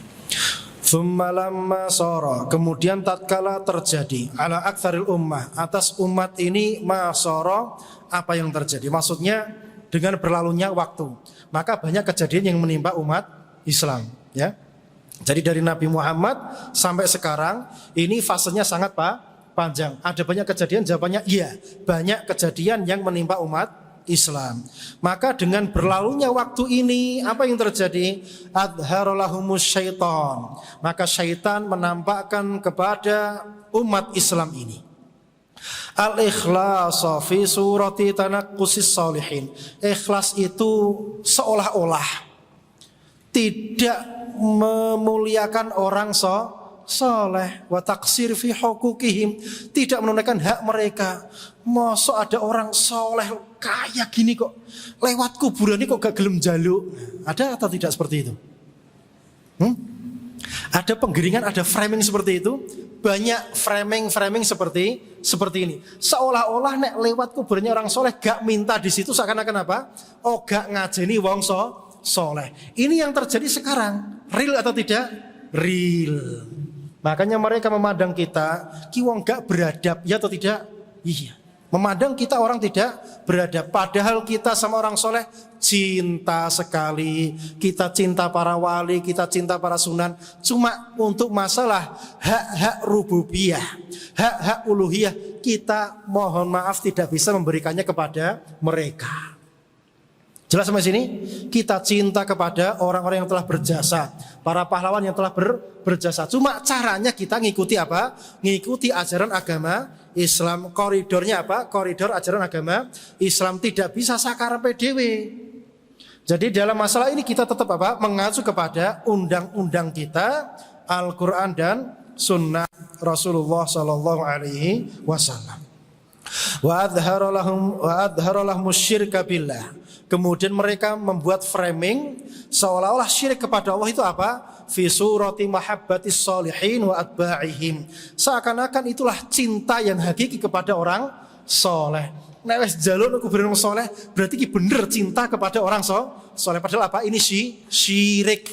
Thumma lamma sara, kemudian tatkala terjadi ala aktsaril ummah, atas umat ini masara, apa yang terjadi? Maksudnya dengan berlalunya waktu, maka banyak kejadian yang menimpa umat Islam, ya. Jadi dari Nabi Muhammad sampai sekarang ini fasenya sangat panjang. Ada banyak kejadian, jawabannya iya, banyak kejadian yang menimpa umat Islam. Maka dengan berlalunya waktu ini apa yang terjadi? Adharolahumus syaitan, maka syaitan menampakkan kepada umat Islam ini al-ikhlas fi surati tanaqqusis salihin. Ikhlas itu seolah-olah tidak memuliakan orang soleh, wa taksir fi hukukihim, tidak menunaikan hak mereka. Masa ada orang soleh kayak gini kok lewat kuburan ini kok gak gelem jaluk? Ada atau tidak seperti itu? Ada penggiringan, ada framing seperti itu. Banyak framing seperti ini. Seolah-olah nek lewat kuburannya orang soleh gak minta di situ, seakan-akan apa? Oh, gak ngajeni wong soleh. Ini yang terjadi sekarang. Real atau tidak? Real. Makanya mereka memandang kita ki wong gak beradab, ya atau tidak? Iya. Memandang kita orang tidak beradab, padahal kita sama orang soleh cinta sekali. Kita cinta para wali, kita cinta para sunan. Cuma untuk masalah hak-hak rububiyah, hak-hak uluhiyah, kita mohon maaf tidak bisa memberikannya kepada mereka. Jelas sampai sini? Kita cinta kepada orang-orang yang telah berjasa, para pahlawan yang telah berjasa. Cuma caranya kita ngikuti apa? Ngikuti ajaran agama Islam. Koridornya apa? Koridor ajaran agama Islam, tidak bisa sakarepe dhewe. Jadi dalam masalah ini kita tetap apa? Mengacu kepada undang-undang kita, Al-Quran dan Sunnah Rasulullah Sallallahu Alaihi Wasallam. Wa adhara lahum syirka billah. Kemudian mereka membuat framing seolah-olah syirik kepada Allah itu apa? Fi surati mahabbatis sholihin wa atba'ihim. Seakan-akan itulah cinta yang hakiki kepada orang soleh. Nek wis njaluk kuburan wong soleh, berarti ki bener cinta kepada orang soleh. Padahal apa? Ini syirik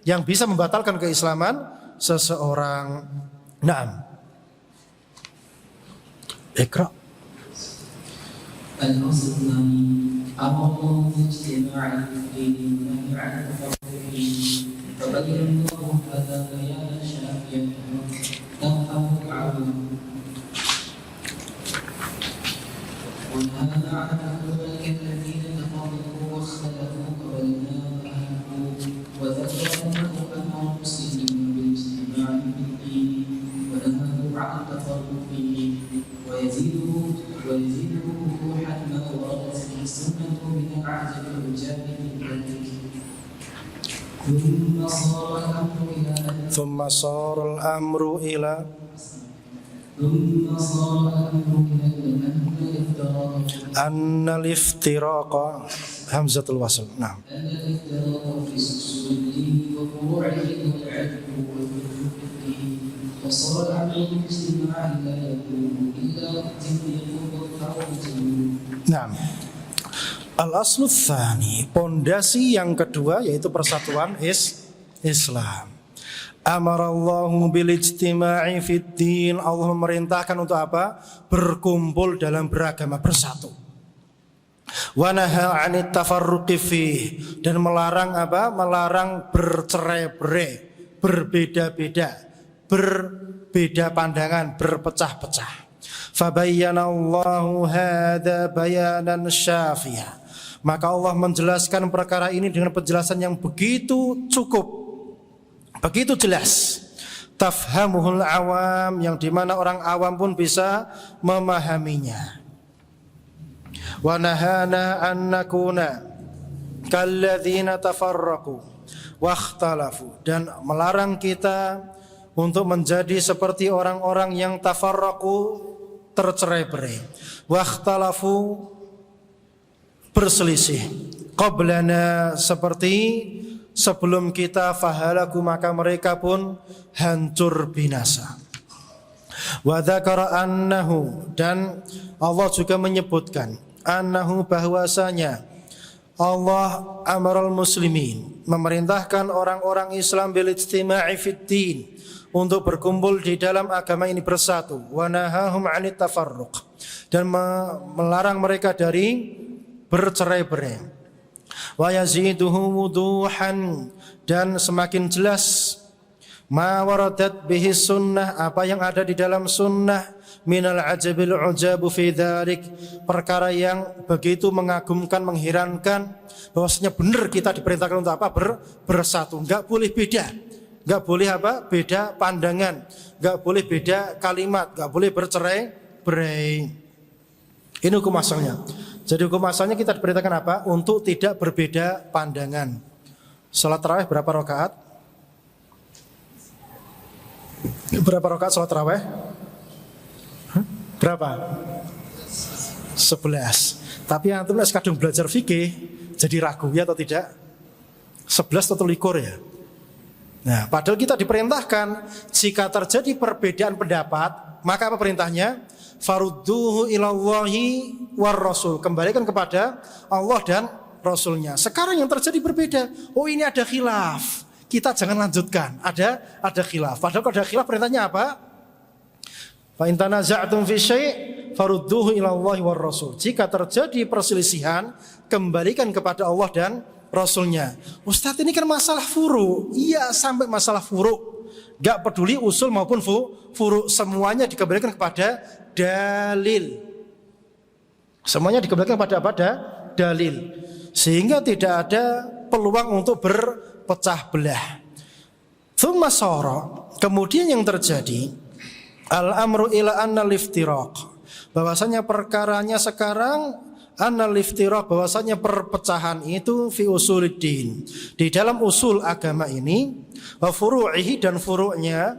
yang bisa membatalkan keislaman seseorang. Naam. Iqra. الأصل الثاني أمر الله باجتماع الدين والنهي عن التفرق فيه، فبين الله هذا بيانا شافيا تفهم العوام، ونهى عن أولئك الذين تفرقوا واختلفوا قبلنا فهلكوا، وذكر أنه أمر المسلمين بالاجتماع في الدين ونهى عن التفرق فيه، ويزيده وضوحا ما وردت به السنة من العجب العجاب من ذلك. Thumma sara al-amru ila anna al-iftiraqa hamzatul wasl. Nah. Nah, al-aslu tsani, pondasi yang kedua yaitu persatuan Islam. Amarallahu bil ijtima'i fid din, Allah memerintahkan untuk apa? Berkumpul dalam beragama, bersatu. Wa naha 'anit tafarruqi fih, dan melarang apa? Melarang bercerai-berai, berbeda-beda, berbeda pandangan, berpecah-pecah. Fabayyanallahu hadza bayanan syafiyah, maka Allah menjelaskan perkara ini dengan penjelasan yang begitu cukup, begitu jelas. Tafhamuhul awam, yang dimana orang awam pun bisa memahaminya. Wa nahana an nakuna kalladzina tafarraqu wa ikhtalafu, dan melarang kita untuk menjadi seperti orang-orang yang tafarraqu, tercerai-berai, wa ikhtalafu, berselisih, qablana, seperti sebelum kita, fahalaku, maka mereka pun hancur binasa. Wa dzakara annahu, dan Allah juga menyebutkan annahu, bahwasanya Allah amaral muslimin, memerintahkan orang-orang Islam bil ijtima'i fid din, untuk berkumpul di dalam agama ini, bersatu. Wa nahahum 'anit tafarruq, dan melarang mereka dari bercerai-berai. Wa yaziduhu wuduhan, dan semakin jelas ma waradat bihi sunnah, apa yang ada di dalam sunnah, minal ajabil ujabu fi dzalik, perkara yang begitu mengagumkan, mengherankan, bahwasanya benar kita diperintahkan untuk apa? Bersatu, enggak boleh beda. Enggak boleh apa? Beda pandangan, enggak boleh beda kalimat, enggak boleh bercerai-berai. Ini hukum asalnya. Jadi hukum asalnya kita diperintahkan apa? Untuk tidak berbeda pandangan. Salat tarawih berapa rakaat? Berapa rakaat salat tarawih? Berapa? 11. Tapi antum kadang belajar fikih jadi ragu ya atau tidak? 11 atau 13 ya? Nah, padahal kita diperintahkan jika terjadi perbedaan pendapat, maka apa perintahnya? Farudduhu ilallahi war rasul, kembalikan kepada Allah dan Rasulnya. Sekarang yang terjadi berbeda. Oh, ini ada khilaf, kita jangan lanjutkan. Ada khilaf. Padahal kalau ada khilaf perintahnya apa? Fa in tanaza'tum fi syai' farudduhu ilallahi war rasul. Jika terjadi perselisihan, kembalikan kepada Allah dan Rasulnya. Ustadz, ini kan masalah furu. Iya, sampai masalah furu, gak peduli usul maupun furu, semuanya dikembalikan kepada dalil. Semuanya dikembalikan kepada apa? Dalil. Sehingga tidak ada peluang untuk berpecah belah. Tsumma sara, kemudian yang terjadi, al-amru ila anna liftiraq, bahwasanya perkaranya sekarang annal iftiraq, bahwasanya perpecahan itu fi usuluddin, di dalam usul agama ini, wa furu'ihi, dan furu'nya,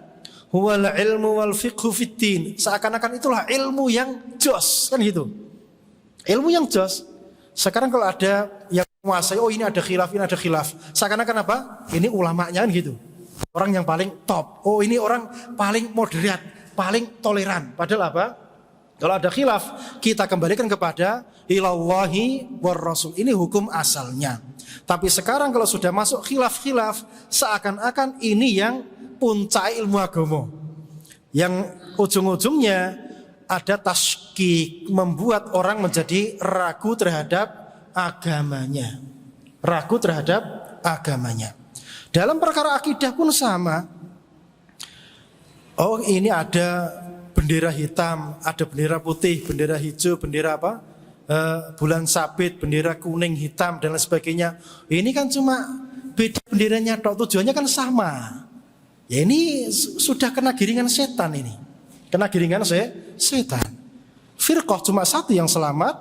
huwal ilmu wal fiqhu fid din, seakan-akan itulah ilmu yang jos, kan gitu. Ilmu yang jos. Sekarang kalau ada yang menguasai, oh ini ada khilaf, ini ada khilaf, seakan-akan apa? Ini ulamanya kan gitu. Orang yang paling top. Oh, ini orang paling moderat, paling toleran. Padahal apa? Kalau ada khilaf, kita kembalikan kepada ilallahi war rasul. Ini hukum asalnya. Tapi sekarang kalau sudah masuk khilaf-khilaf, seakan-akan ini yang puncak ilmu agama, yang ujung-ujungnya ada tasykik, membuat orang menjadi ragu terhadap agamanya. Ragu terhadap agamanya. Dalam perkara akidah pun sama. Oh, ini ada bendera hitam, ada bendera putih, bendera hijau, bendera apa? Bulan sabit, bendera kuning, hitam, dan lain sebagainya. Ini kan cuma beda benderanya, tujuannya kan sama. Ya ini sudah kena giringan setan ini. Kena giringan setan. Firqah cuma satu yang selamat,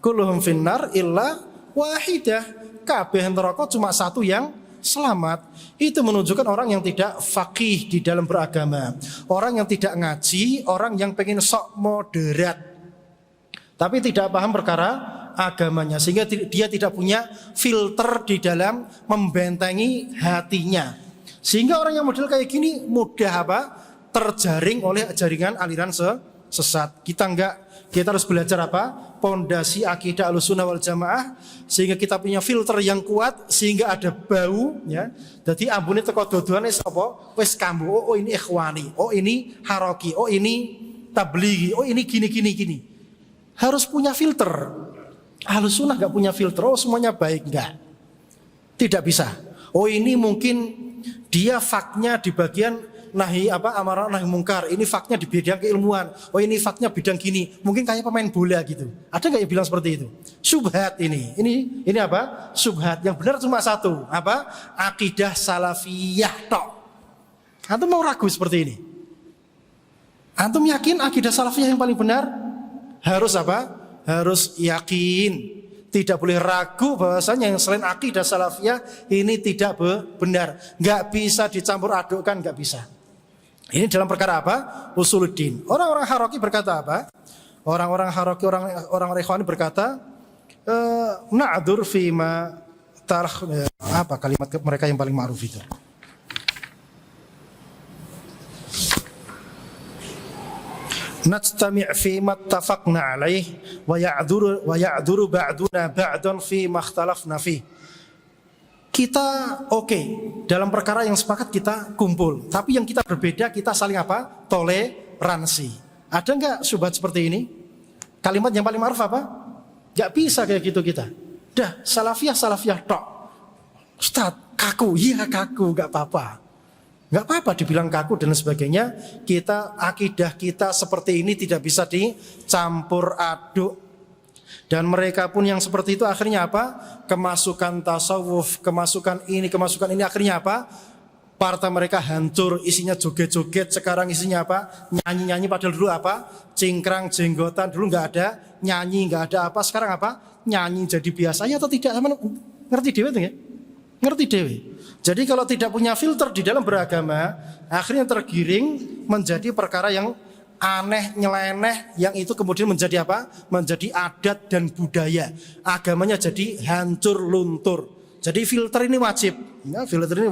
kulluhum finnar illa wahidah. Kabeh neraka cuma satu yang selamat. Itu menunjukkan orang yang tidak faqih di dalam beragama, orang yang tidak ngaji, orang yang pengen sok moderat tapi tidak paham perkara agamanya, sehingga dia tidak punya filter di dalam membentengi hatinya. Sehingga orang yang model kayak gini mudah terjaring oleh jaringan aliran sesat. Kita harus belajar pondasi akidah Ahlussunnah wal Jamaah, sehingga kita punya filter yang kuat, sehingga ada bau ya. Jadi ambune teko dodoane sapa? Wis kambu. Oh ini ikhwani, oh ini haroki, oh ini tablighi, oh ini gini. Harus punya filter. Ahlussunnah enggak punya filter. Oh semuanya baik, enggak. Tidak bisa. Oh ini mungkin dia faknya di bagian nahi amarah nahi mungkar, ini faknya di bidang keilmuan, oh ini faknya bidang gini, mungkin kayak pemain bola gitu. Ada nggak yang bilang seperti itu? Subhat ini subhat. Yang benar cuma satu, akidah salafiyah tok. Antum mau ragu seperti ini? Antum yakin akidah salafiyah yang paling benar? Harus harus yakin. Tidak boleh ragu bahwasanya yang selain akidah salafiyah ini tidak benar. Nggak bisa dicampur adukkan, nggak bisa. Ini dalam perkara Usuluddin. Orang-orang Haroki berkata Orang-orang Haroki, orang-orang Ikhwani berkata, na'dur fima kalimat mereka yang paling ma'ruf itu. Najtami' fima ittafaqna 'alaih wa ya'duru ba'duna ba'dan fima ikhtalafna fi. Kita dalam perkara yang sepakat kita kumpul, tapi yang kita berbeda kita saling toleransi. Ada enggak syubhat seperti ini? Kalimat yang paling ma'ruf Enggak bisa kayak gitu kita. Dah salafiyah tok. Ustaz, kaku, iya kaku, enggak apa-apa. Enggak apa-apa dibilang kaku dan sebagainya. Akidah kita seperti ini tidak bisa dicampur aduk. Dan mereka pun yang seperti itu akhirnya kemasukan tasawuf, kemasukan ini akhirnya partai mereka hancur, isinya joget-joget. Sekarang isinya nyanyi-nyanyi, padahal dulu cingkrang jenggotan, dulu nggak ada nyanyi, nggak ada sekarang nyanyi jadi biasanya atau tidak? Sama ngerti dewe tuh ya? Ngerti dewe. Jadi kalau tidak punya filter di dalam beragama, akhirnya tergiring menjadi perkara yang aneh, nyeleneh, yang itu kemudian menjadi menjadi adat dan budaya. Agamanya jadi hancur luntur. Jadi filter ini wajib. Ya, filter ini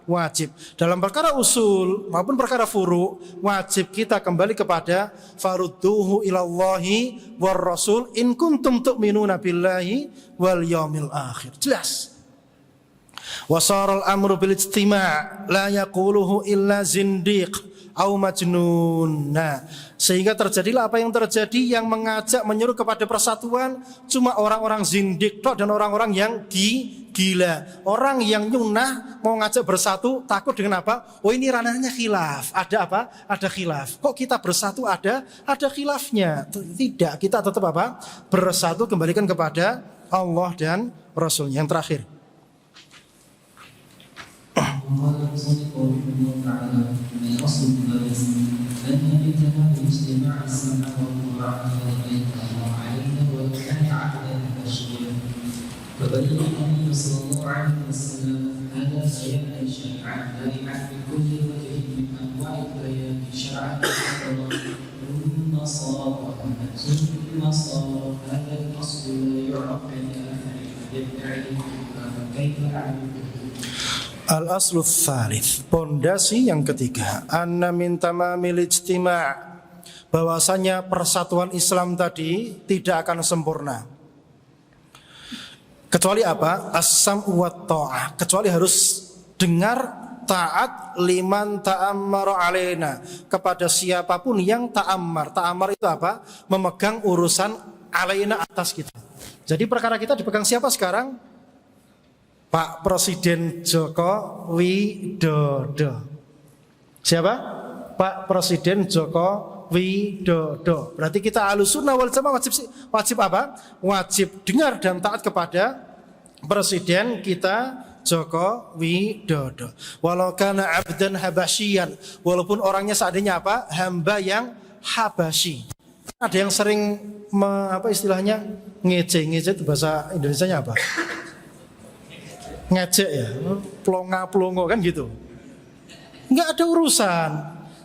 wajib. Dalam perkara usul maupun perkara furu, wajib kita kembali kepada farudduhu ilallahi war rasul in kuntum tu'minuna billahi wal yaumil akhir. Jelas. Wasaral amru bil ijtima' la yaquluhu illa zindiq au majnun. Nah, sehingga terjadilah apa yang terjadi, yang mengajak menyuruh kepada persatuan cuma orang-orang zindik dan orang-orang yang gila. Orang yang nyunah mau ngajak bersatu takut dengan Oh ini ranahnya khilaf. Ada Ada khilaf. Kok kita bersatu ada khilafnya? Tidak, kita tetap bersatu, kembalikan kepada Allah dan Rasulnya. Yang terakhir, وقال المصنف رحمه الله تعالى من اصل الثالث ان بيتنا باجتماع السمع والقران والبيت الله علينا وكان عقدا بشريا فبين النبي صلى الله عليه وسلم هذا بيان شرعا بارعا بكل وجه من انواع البيان شرعا ثم صار هذا الاصل لا يعرف كالاخر يدعي كيف اعرفه. Al-aslu tsalits, pondasi yang ketiga, anna min tamamil ijtima', bahwasanya persatuan Islam tadi tidak akan sempurna kecuali as-sam'u wat ta'ah, kecuali harus dengar, taat, liman ta'ammara alaina, kepada siapapun yang ta'ammar. Ta'ammar itu memegang urusan alaina, atas kita. Jadi perkara kita dipegang siapa sekarang? Pak Presiden Joko Widodo. Siapa? Pak Presiden Joko Widodo. Berarti kita Ahlussunnah wal Jamaah wajib Wajib dengar dan taat kepada Presiden kita Joko Widodo. Walau kana abdan habasyian, walaupun orangnya seadanya hamba yang habasyi. Ada yang sering istilahnya ngece itu bahasa Indonesianya ngejek ya, plonga-plongo kan gitu. Enggak ada urusan.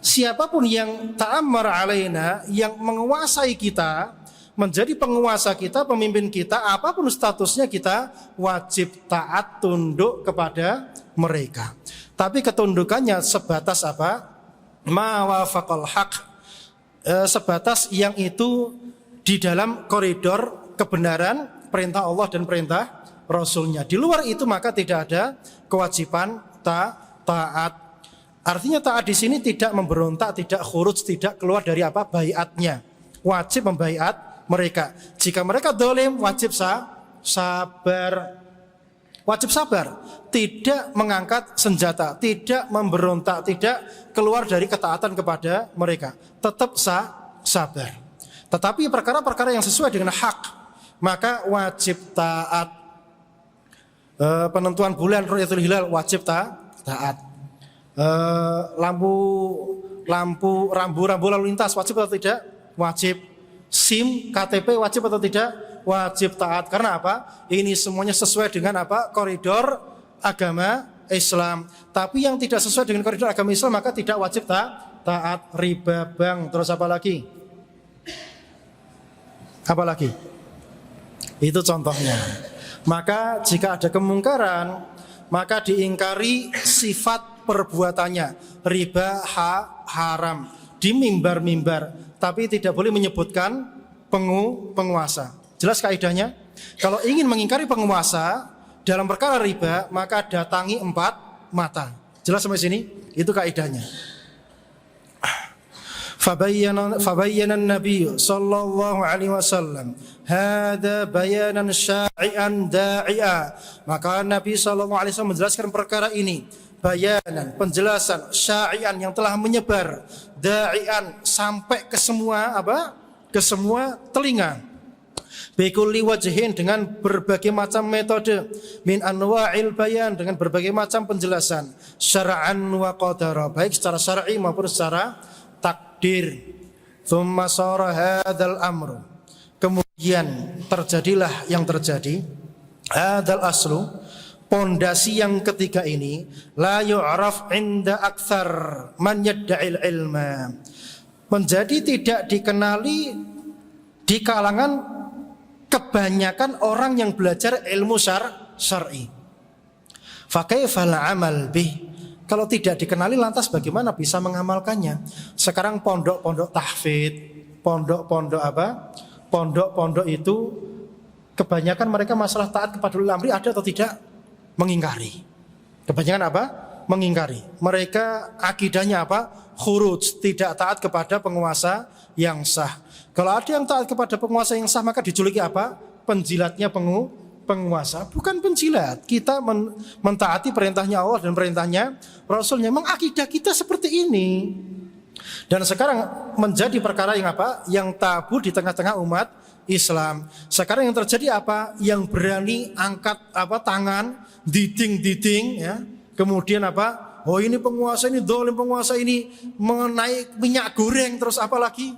Siapapun yang ta'ammar alaina, yang menguasai kita, menjadi penguasa kita, pemimpin kita, apapun statusnya, kita wajib taat tunduk kepada mereka. Tapi ketundukannya sebatas apa? Ma wafaqal haq, sebatas yang itu di dalam koridor kebenaran perintah Allah dan perintah Rasulnya. Di luar itu maka tidak ada kewajiban taat. Artinya taat di sini tidak memberontak, tidak khuruj, tidak keluar dari apa? Baiatnya. Wajib membaiat mereka. Jika mereka dolim, wajib sabar. Wajib sabar. Tidak mengangkat senjata, tidak memberontak, tidak keluar dari ketaatan kepada mereka. Tetap sabar. Tetapi perkara-perkara yang sesuai dengan hak, maka wajib taat. Penentuan bulan Ru'yatul Hilal wajib taat. Rambu lalu lintas wajib atau tidak? Wajib. SIM, KTP wajib atau tidak? Wajib taat. Karena apa? Ini semuanya sesuai dengan apa? Koridor agama Islam. Tapi yang tidak sesuai dengan koridor agama Islam maka tidak wajib taat. Riba bank. Terus apa lagi? Apa lagi? Itu contohnya. Maka jika ada kemungkaran, maka diingkari sifat perbuatannya. Riba haram di mimbar-mimbar, tapi tidak boleh menyebutkan penguasa. Jelas kaidahnya? Kalau ingin mengingkari penguasa dalam perkara riba, maka datangi 4 mata. Jelas sampai sini? Itu kaidahnya. Fabayyana an-nabiy sallallahu alaihi wasallam hada bayanan sya'ian da'i'a. Maka Nabi sallallahu alaihi wasallam menjelaskan perkara ini, bayanan, penjelasan, sya'ian yang telah menyebar, da'ian sampai ke semua apa? Ke semua telinga. Bikulli wajhin, dengan berbagai macam metode, min anwa'il bayan, dengan berbagai macam penjelasan, syara'an wa qadara, baik secara syar'i maupun secara takdir. Thumma sara hadzal amru, kemudian terjadilah yang terjadi, hadzal aslu, pondasi yang ketiga ini, la yu'raf inda aktsar man yadda'il ilma, menjadi tidak dikenali di kalangan kebanyakan orang yang belajar ilmu syar'i. Fa kaifal amal bih, kalau tidak dikenali lantas bagaimana bisa mengamalkannya? Sekarang pondok-pondok tahfidz, pondok-pondok apa? Pondok-pondok itu kebanyakan mereka masalah taat kepada ulil amri ada atau tidak? Mengingkari. Kebanyakan apa? Mengingkari. Mereka akidahnya apa? Khuruj, tidak taat kepada penguasa yang sah. Kalau ada yang taat kepada penguasa yang sah maka dijuluki apa? Penjilatnya penguasa. Bukan penjilat. Kita mentaati perintahnya Allah dan perintahnya Rasulnya. Memang akidah kita seperti ini. Dan sekarang menjadi perkara yang apa? Yang tabu di tengah-tengah umat Islam. Sekarang yang terjadi apa? Yang berani angkat apa? Tangan, diding, ya. Kemudian apa? Oh ini penguasa ini dolim, penguasa ini mengenai minyak goreng, terus apa lagi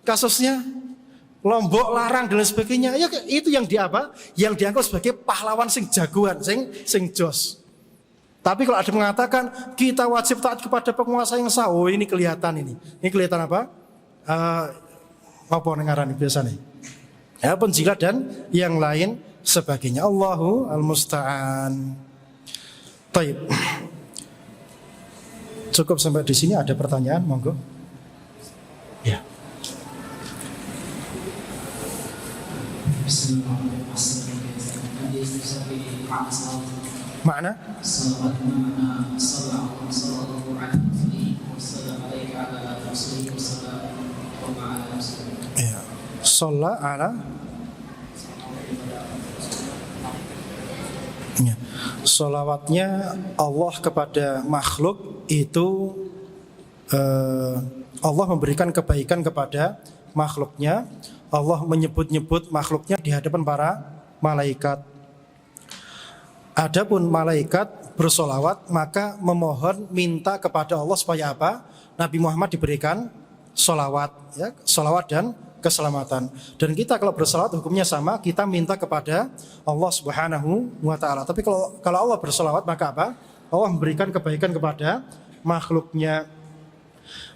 kasusnya? Lombok larang dan sebagainya. Ya itu yang yang dianggap sebagai pahlawan sing jagoan, sing jos. Tapi kalau ada mengatakan kita wajib taat kepada penguasa yang sah, oh ini kelihatan ini. Ini kelihatan apa? Apa nengaran biasa nih? Ya, penjilat dan yang lain sebagainya. Allahu al-musta'an. Baik. Cukup sampai di sini. Ada pertanyaan, monggo. Ya. Makna? Ya. Shalla ala. Ya. Sholawatnya Allah kepada makhluk itu Allah memberikan kebaikan kepada makhluknya. Allah menyebut-nyebut makhluknya di hadapan para malaikat. Adapun malaikat bersolawat maka memohon minta kepada Allah supaya apa? Nabi Muhammad diberikan solawat, ya, solawat dan keselamatan. Dan kita kalau berselawat hukumnya sama, kita minta kepada Allah Subhanahu wa taala. Tapi kalau Allah berselawat maka apa? Allah memberikan kebaikan kepada makhluknya.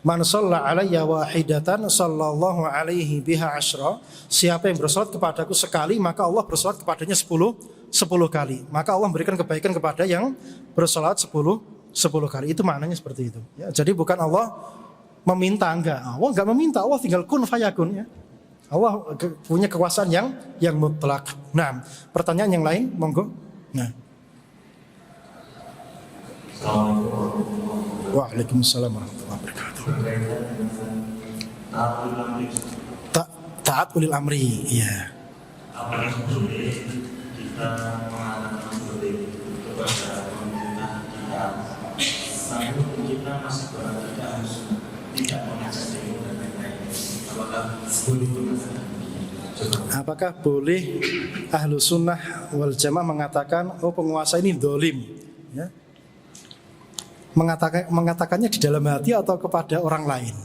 Man shalla alayya wahidatan sallallahu alaihi biha asyra. Siapa yang berselawat kepadaku sekali, maka Allah berselawat kepadanya 10 kali. Maka Allah memberikan kebaikan kepada yang berselawat 10 kali. Itu maknanya seperti itu ya. Jadi bukan Allah meminta, enggak. Allah enggak meminta, Allah tinggal kun fayakun ya. Allah punya kekuasaan yang mutlak. Nah, pertanyaan yang lain monggo. Nah. Waalaikumsalam warahmatullahi wabarakatuh. Taat ulil amri, iya. Apakah boleh kita mengatakan seperti kepada pemerintah kita sambil kita masih berada di harus tidak mengajak demo dan lain-lain? Apakah boleh ahlu sunnah wal jamaah mengatakan penguasa ini dolim ya? Mengatakannya di dalam hati atau kepada orang lain?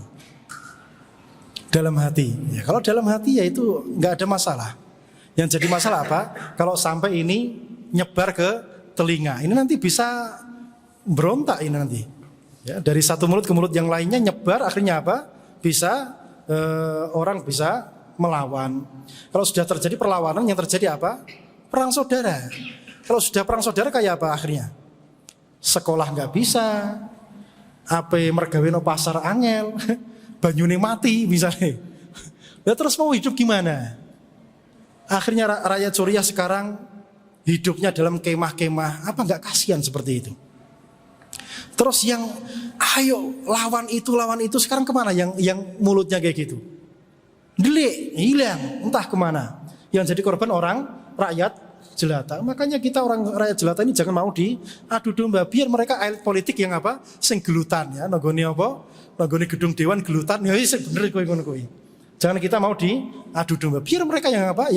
Dalam hati ya, kalau dalam hati ya itu nggak ada masalah. Yang jadi masalah apa? Kalau sampai ini nyebar ke telinga, ini nanti bisa berontak ini nanti ya, dari satu mulut ke mulut yang lainnya nyebar, akhirnya apa? Bisa orang bisa melawan. Kalau sudah terjadi perlawanan, yang terjadi apa? Perang saudara. Kalau sudah perang saudara kayak apa akhirnya? Sekolah nggak bisa, ape mergawe no pasar angel, banyune mati misalnya. Ya terus mau hidup gimana? Akhirnya rakyat Suriah sekarang hidupnya dalam kemah-kemah. Apa nggak kasihan seperti itu? Terus yang ayo lawan itu sekarang kemana? Yang mulutnya kayak gitu, delik, hilang, entah kemana. Yang jadi korban orang rakyat jelata. Makanya kita orang rakyat jelata ini jangan mau diadu domba. Biar mereka elit politik yang apa? Sing gelutan ya. Nogoni apa? Nogoni gedung dewan gelutan. Ya bener kowe. Jangan kita mau diadu domba. Biar mereka yang apa?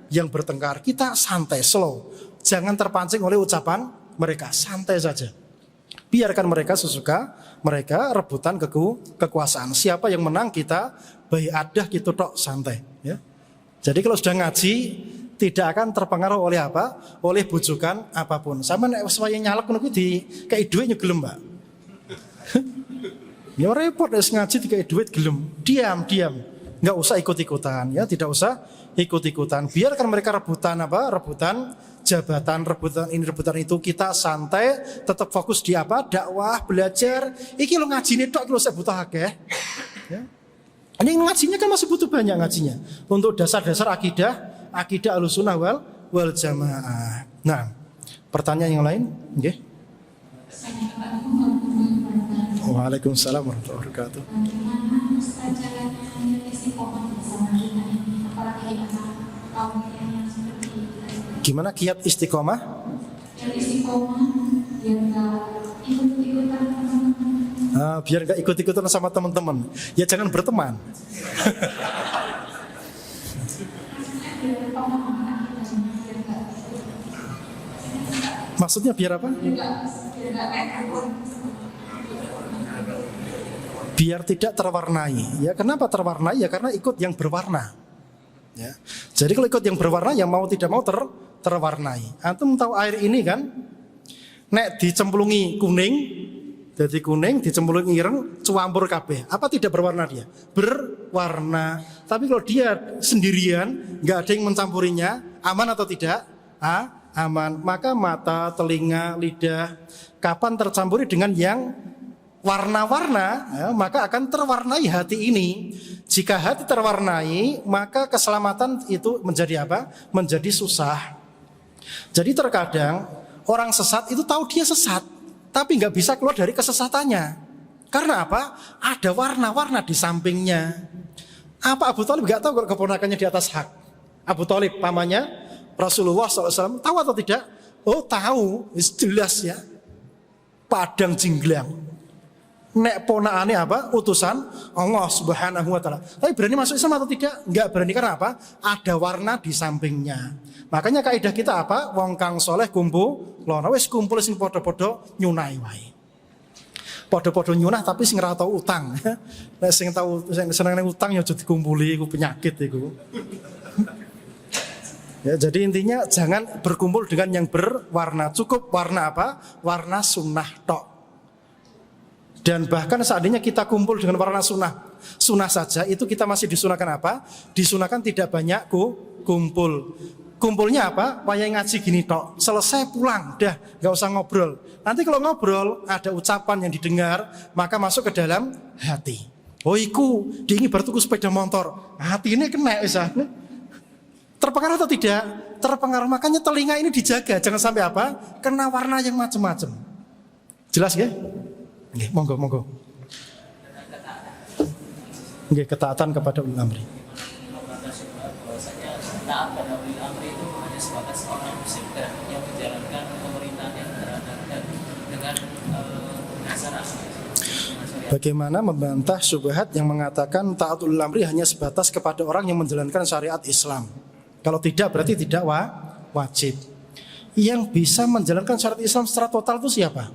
Yang bertengkar. Kita santai, slow. Jangan terpancing oleh ucapan mereka. Santai saja. Biarkan mereka sesuka mereka rebutan kekuasaan. Siapa yang menang kita bai'adah gitu tok, santai ya. Jadi kalau sudah ngaji tidak akan terpengaruh oleh apa? Oleh bujukan apapun. Sama nek waya nyalek ngono kuwi dikei dhuwit yo gelem, Mbak. Ya repot wis ngaji dikei dhuwit gelem. Diam. Enggak usah ikut-ikutan ya, tidak usah ikut-ikutan. Biarkan mereka rebutan apa? Rebutan jabatan, rebutan ini, rebutan itu. Kita santai, tetap fokus di apa? Dakwah, belajar. Iki lo ngajine tok iki lo saya butuh akeh. Ya. Ini ngajinya kan masih butuh banyak ngajinya. Untuk dasar-dasar akidah Ahlussunnah wal Jamaah. Nah, pertanyaan yang lain, nggih. Waalaikumsalam warahmatullahi wabarakatuh. Gimana kiat istiqomah? Biar nggak ikut-ikutan sama teman-teman. Ya jangan berteman. Maksudnya biar apa? Biar tidak terwarnai. Ya kenapa terwarnai? Ya karena ikut yang berwarna. Ya. Jadi kalau ikut yang berwarna, yang mau tidak mau terwarnai. Antum tahu air ini kan? Nek dicemplungi kuning, jadi kuning, dicemplungi ireng, cuampur kabeh. Apa tidak berwarna dia? Berwarna. Tapi kalau dia sendirian, nggak ada yang mencampurinya, aman atau tidak? Aman. Maka mata, telinga, lidah, kapan tercampuri dengan yang warna-warna, ya, maka akan terwarnai hati ini. Jika hati terwarnai, maka keselamatan itu menjadi apa? Menjadi susah. Jadi terkadang orang sesat itu tahu dia sesat, tapi nggak bisa keluar dari kesesatannya. Karena apa? Ada warna-warna di sampingnya. Apa Abu Thalib nggak tahu kalau keponakannya di atas hak? Abu Thalib pamannya Rasulullah SAW tahu atau tidak? Oh tahu, jelas ya. Padang jinglang. Nek ponaane apa? Utusan Allah Subhanahu wa taala. Tapi berani masuk Islam atau tidak? Enggak berani karena apa? Ada warna di sampingnya. Makanya kaidah kita apa? Wong kang soleh kumpul, lono wis kumpul sing padha-padha nyunai wae. Podo-podo nyunah tapi sing ora tau utang. Nek sing tau sing seneng utang ya aja dikumpuli, iku penyakit iku. Ya, jadi intinya jangan berkumpul dengan yang berwarna. Cukup warna apa? Warna sunnah tok. Dan bahkan seandainya kita kumpul dengan warna sunnah saja, itu kita masih disunahkan apa? Disunahkan tidak banyak kumpul. Kumpulnya apa? Wayang ngaji gini tok. Selesai pulang, dah nggak usah ngobrol. Nanti kalau ngobrol ada ucapan yang didengar, maka masuk ke dalam hati. Oh iku, diingi bertuku sepeda motor. Hati ini kena bisa. Terpengaruh atau tidak? Terpengaruh, makanya telinga ini dijaga. Jangan sampai apa? Kena warna yang macam-macam. Jelas ya? Oke, monggo. Oke, ketaatan kepada ulil amri. Taat pada ulil amri itu hanya sebatas orang muslim yang menjalankan pemerintahan yang terhadap dengan dasar asli. Bagaimana membantah syubhat yang mengatakan taat ulil amri hanya sebatas kepada orang yang menjalankan syariat Islam? Kalau tidak berarti tidak wajib. Yang bisa menjalankan syariat Islam secara total itu siapa?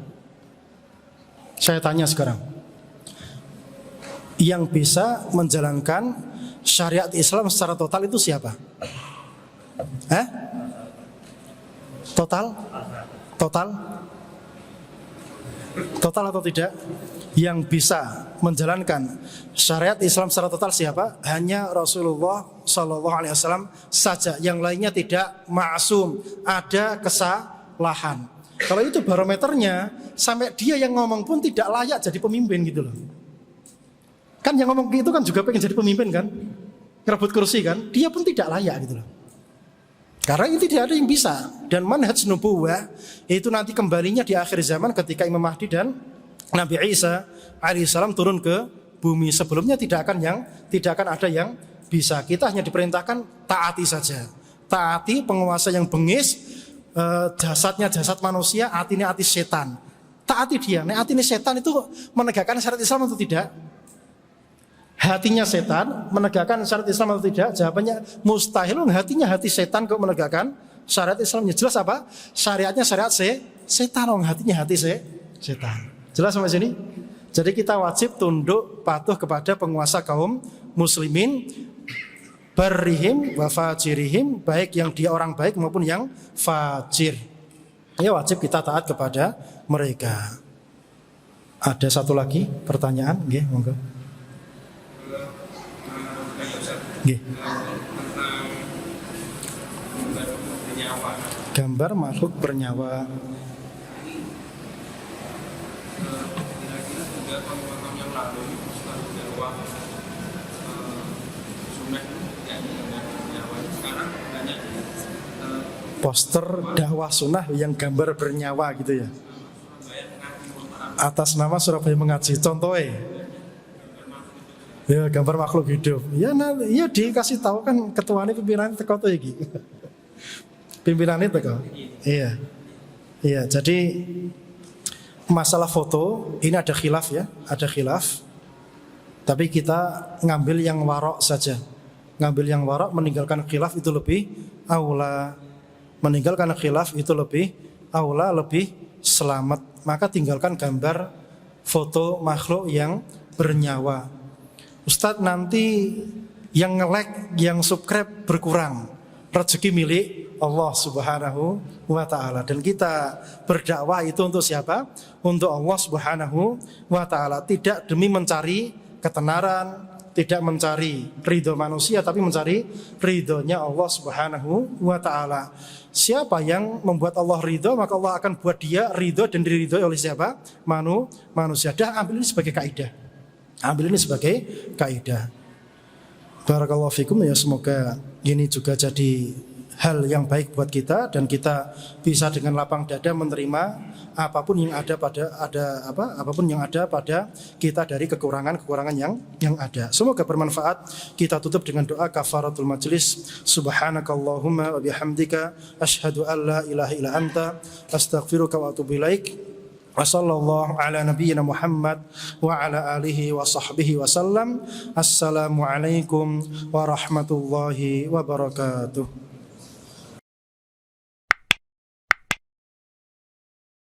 Saya tanya sekarang. Yang bisa menjalankan syariat Islam secara total itu siapa? Total? Total atau tidak? Yang bisa menjalankan syariat Islam secara total siapa? Hanya Rasulullah SAW saja. Yang lainnya tidak ma'sum, ada kesalahan. Kalau itu barometernya, sampai dia yang ngomong pun tidak layak jadi pemimpin gitu loh. Kan yang ngomong gitu kan juga pengen jadi pemimpin kan, ngerebut kursi kan, dia pun tidak layak gitu loh. Karena ini tidak ada yang bisa. Dan manhaj nubuwah itu nanti kembalinya di akhir zaman ketika Imam Mahdi dan Nabi Isa alaihissalam turun ke bumi. Sebelumnya tidak akan ada yang bisa. Kita hanya diperintahkan taati saja. Taati penguasa yang bengis, jasadnya jasad manusia, hatinya hati setan. Taati dia. Nah, hatinya setan itu menegakkan syariat Islam atau tidak? Hatinya setan menegakkan syariat Islam atau tidak? Jawabannya mustahil. Hatinya hati setan kok menegakkan syariat Islamnya. Jelas apa? Syariatnya syariat setan. Hatinya hati setan. Jelas sampai sini? Jadi kita wajib tunduk patuh kepada penguasa kaum muslimin, barrihim wa fajirihim, baik yang dia orang baik maupun yang fajir. Ya wajib kita taat kepada mereka. Ada satu lagi pertanyaan, nggih, monggo. Nggih. Gambar makhluk bernyawa. Poster dakwah sunnah yang gambar bernyawa gitu ya. Atas nama Surabaya Mengaji. Contohnya ya gambar makhluk hidup. Ya dikasih tahu kan ketuanya pimpinan teko to iki. Pimpinannya teko. Iya. Iya, jadi masalah foto ini ada khilaf ya, ada khilaf. Tapi kita ngambil yang warok saja. Ngambil yang warok, meninggalkan khilaf itu lebih aula. Meninggalkan khilaf itu lebih aula, lebih selamat. Maka tinggalkan gambar foto makhluk yang bernyawa. Ustadz, nanti yang nge-like, yang subscribe berkurang. Rezeki milik Allah Subhanahu wa ta'ala. Dan kita berdakwah itu untuk siapa? Untuk Allah Subhanahu wa ta'ala. Tidak demi mencari ketenaran, tidak mencari ridho manusia, tapi mencari ridhonya Allah Subhanahu wa ta'ala. Siapa yang membuat Allah ridho, maka Allah akan buat dia ridho dan diridhoi oleh siapa? Manusia. Dah ambil ini sebagai kaidah. Ambil ini sebagai kaidah. Barakallahu fikum, ya semoga ini juga jadi hal yang baik buat kita dan kita bisa dengan lapang dada menerima apapun yang ada pada kita dari kekurangan yang ada. Semoga bermanfaat. Kita tutup dengan doa kafaratul majlis. Subhanakallahumma wa bihamdika asyhadu an la ilaha illa anta astaghfiruka wa atubu ilaik. Wa sallallahu ala nabiyyina Muhammad wa ala alihi wa sahbihi wa sallam. Assalamualaikum warahmatullahi wabarakatuh.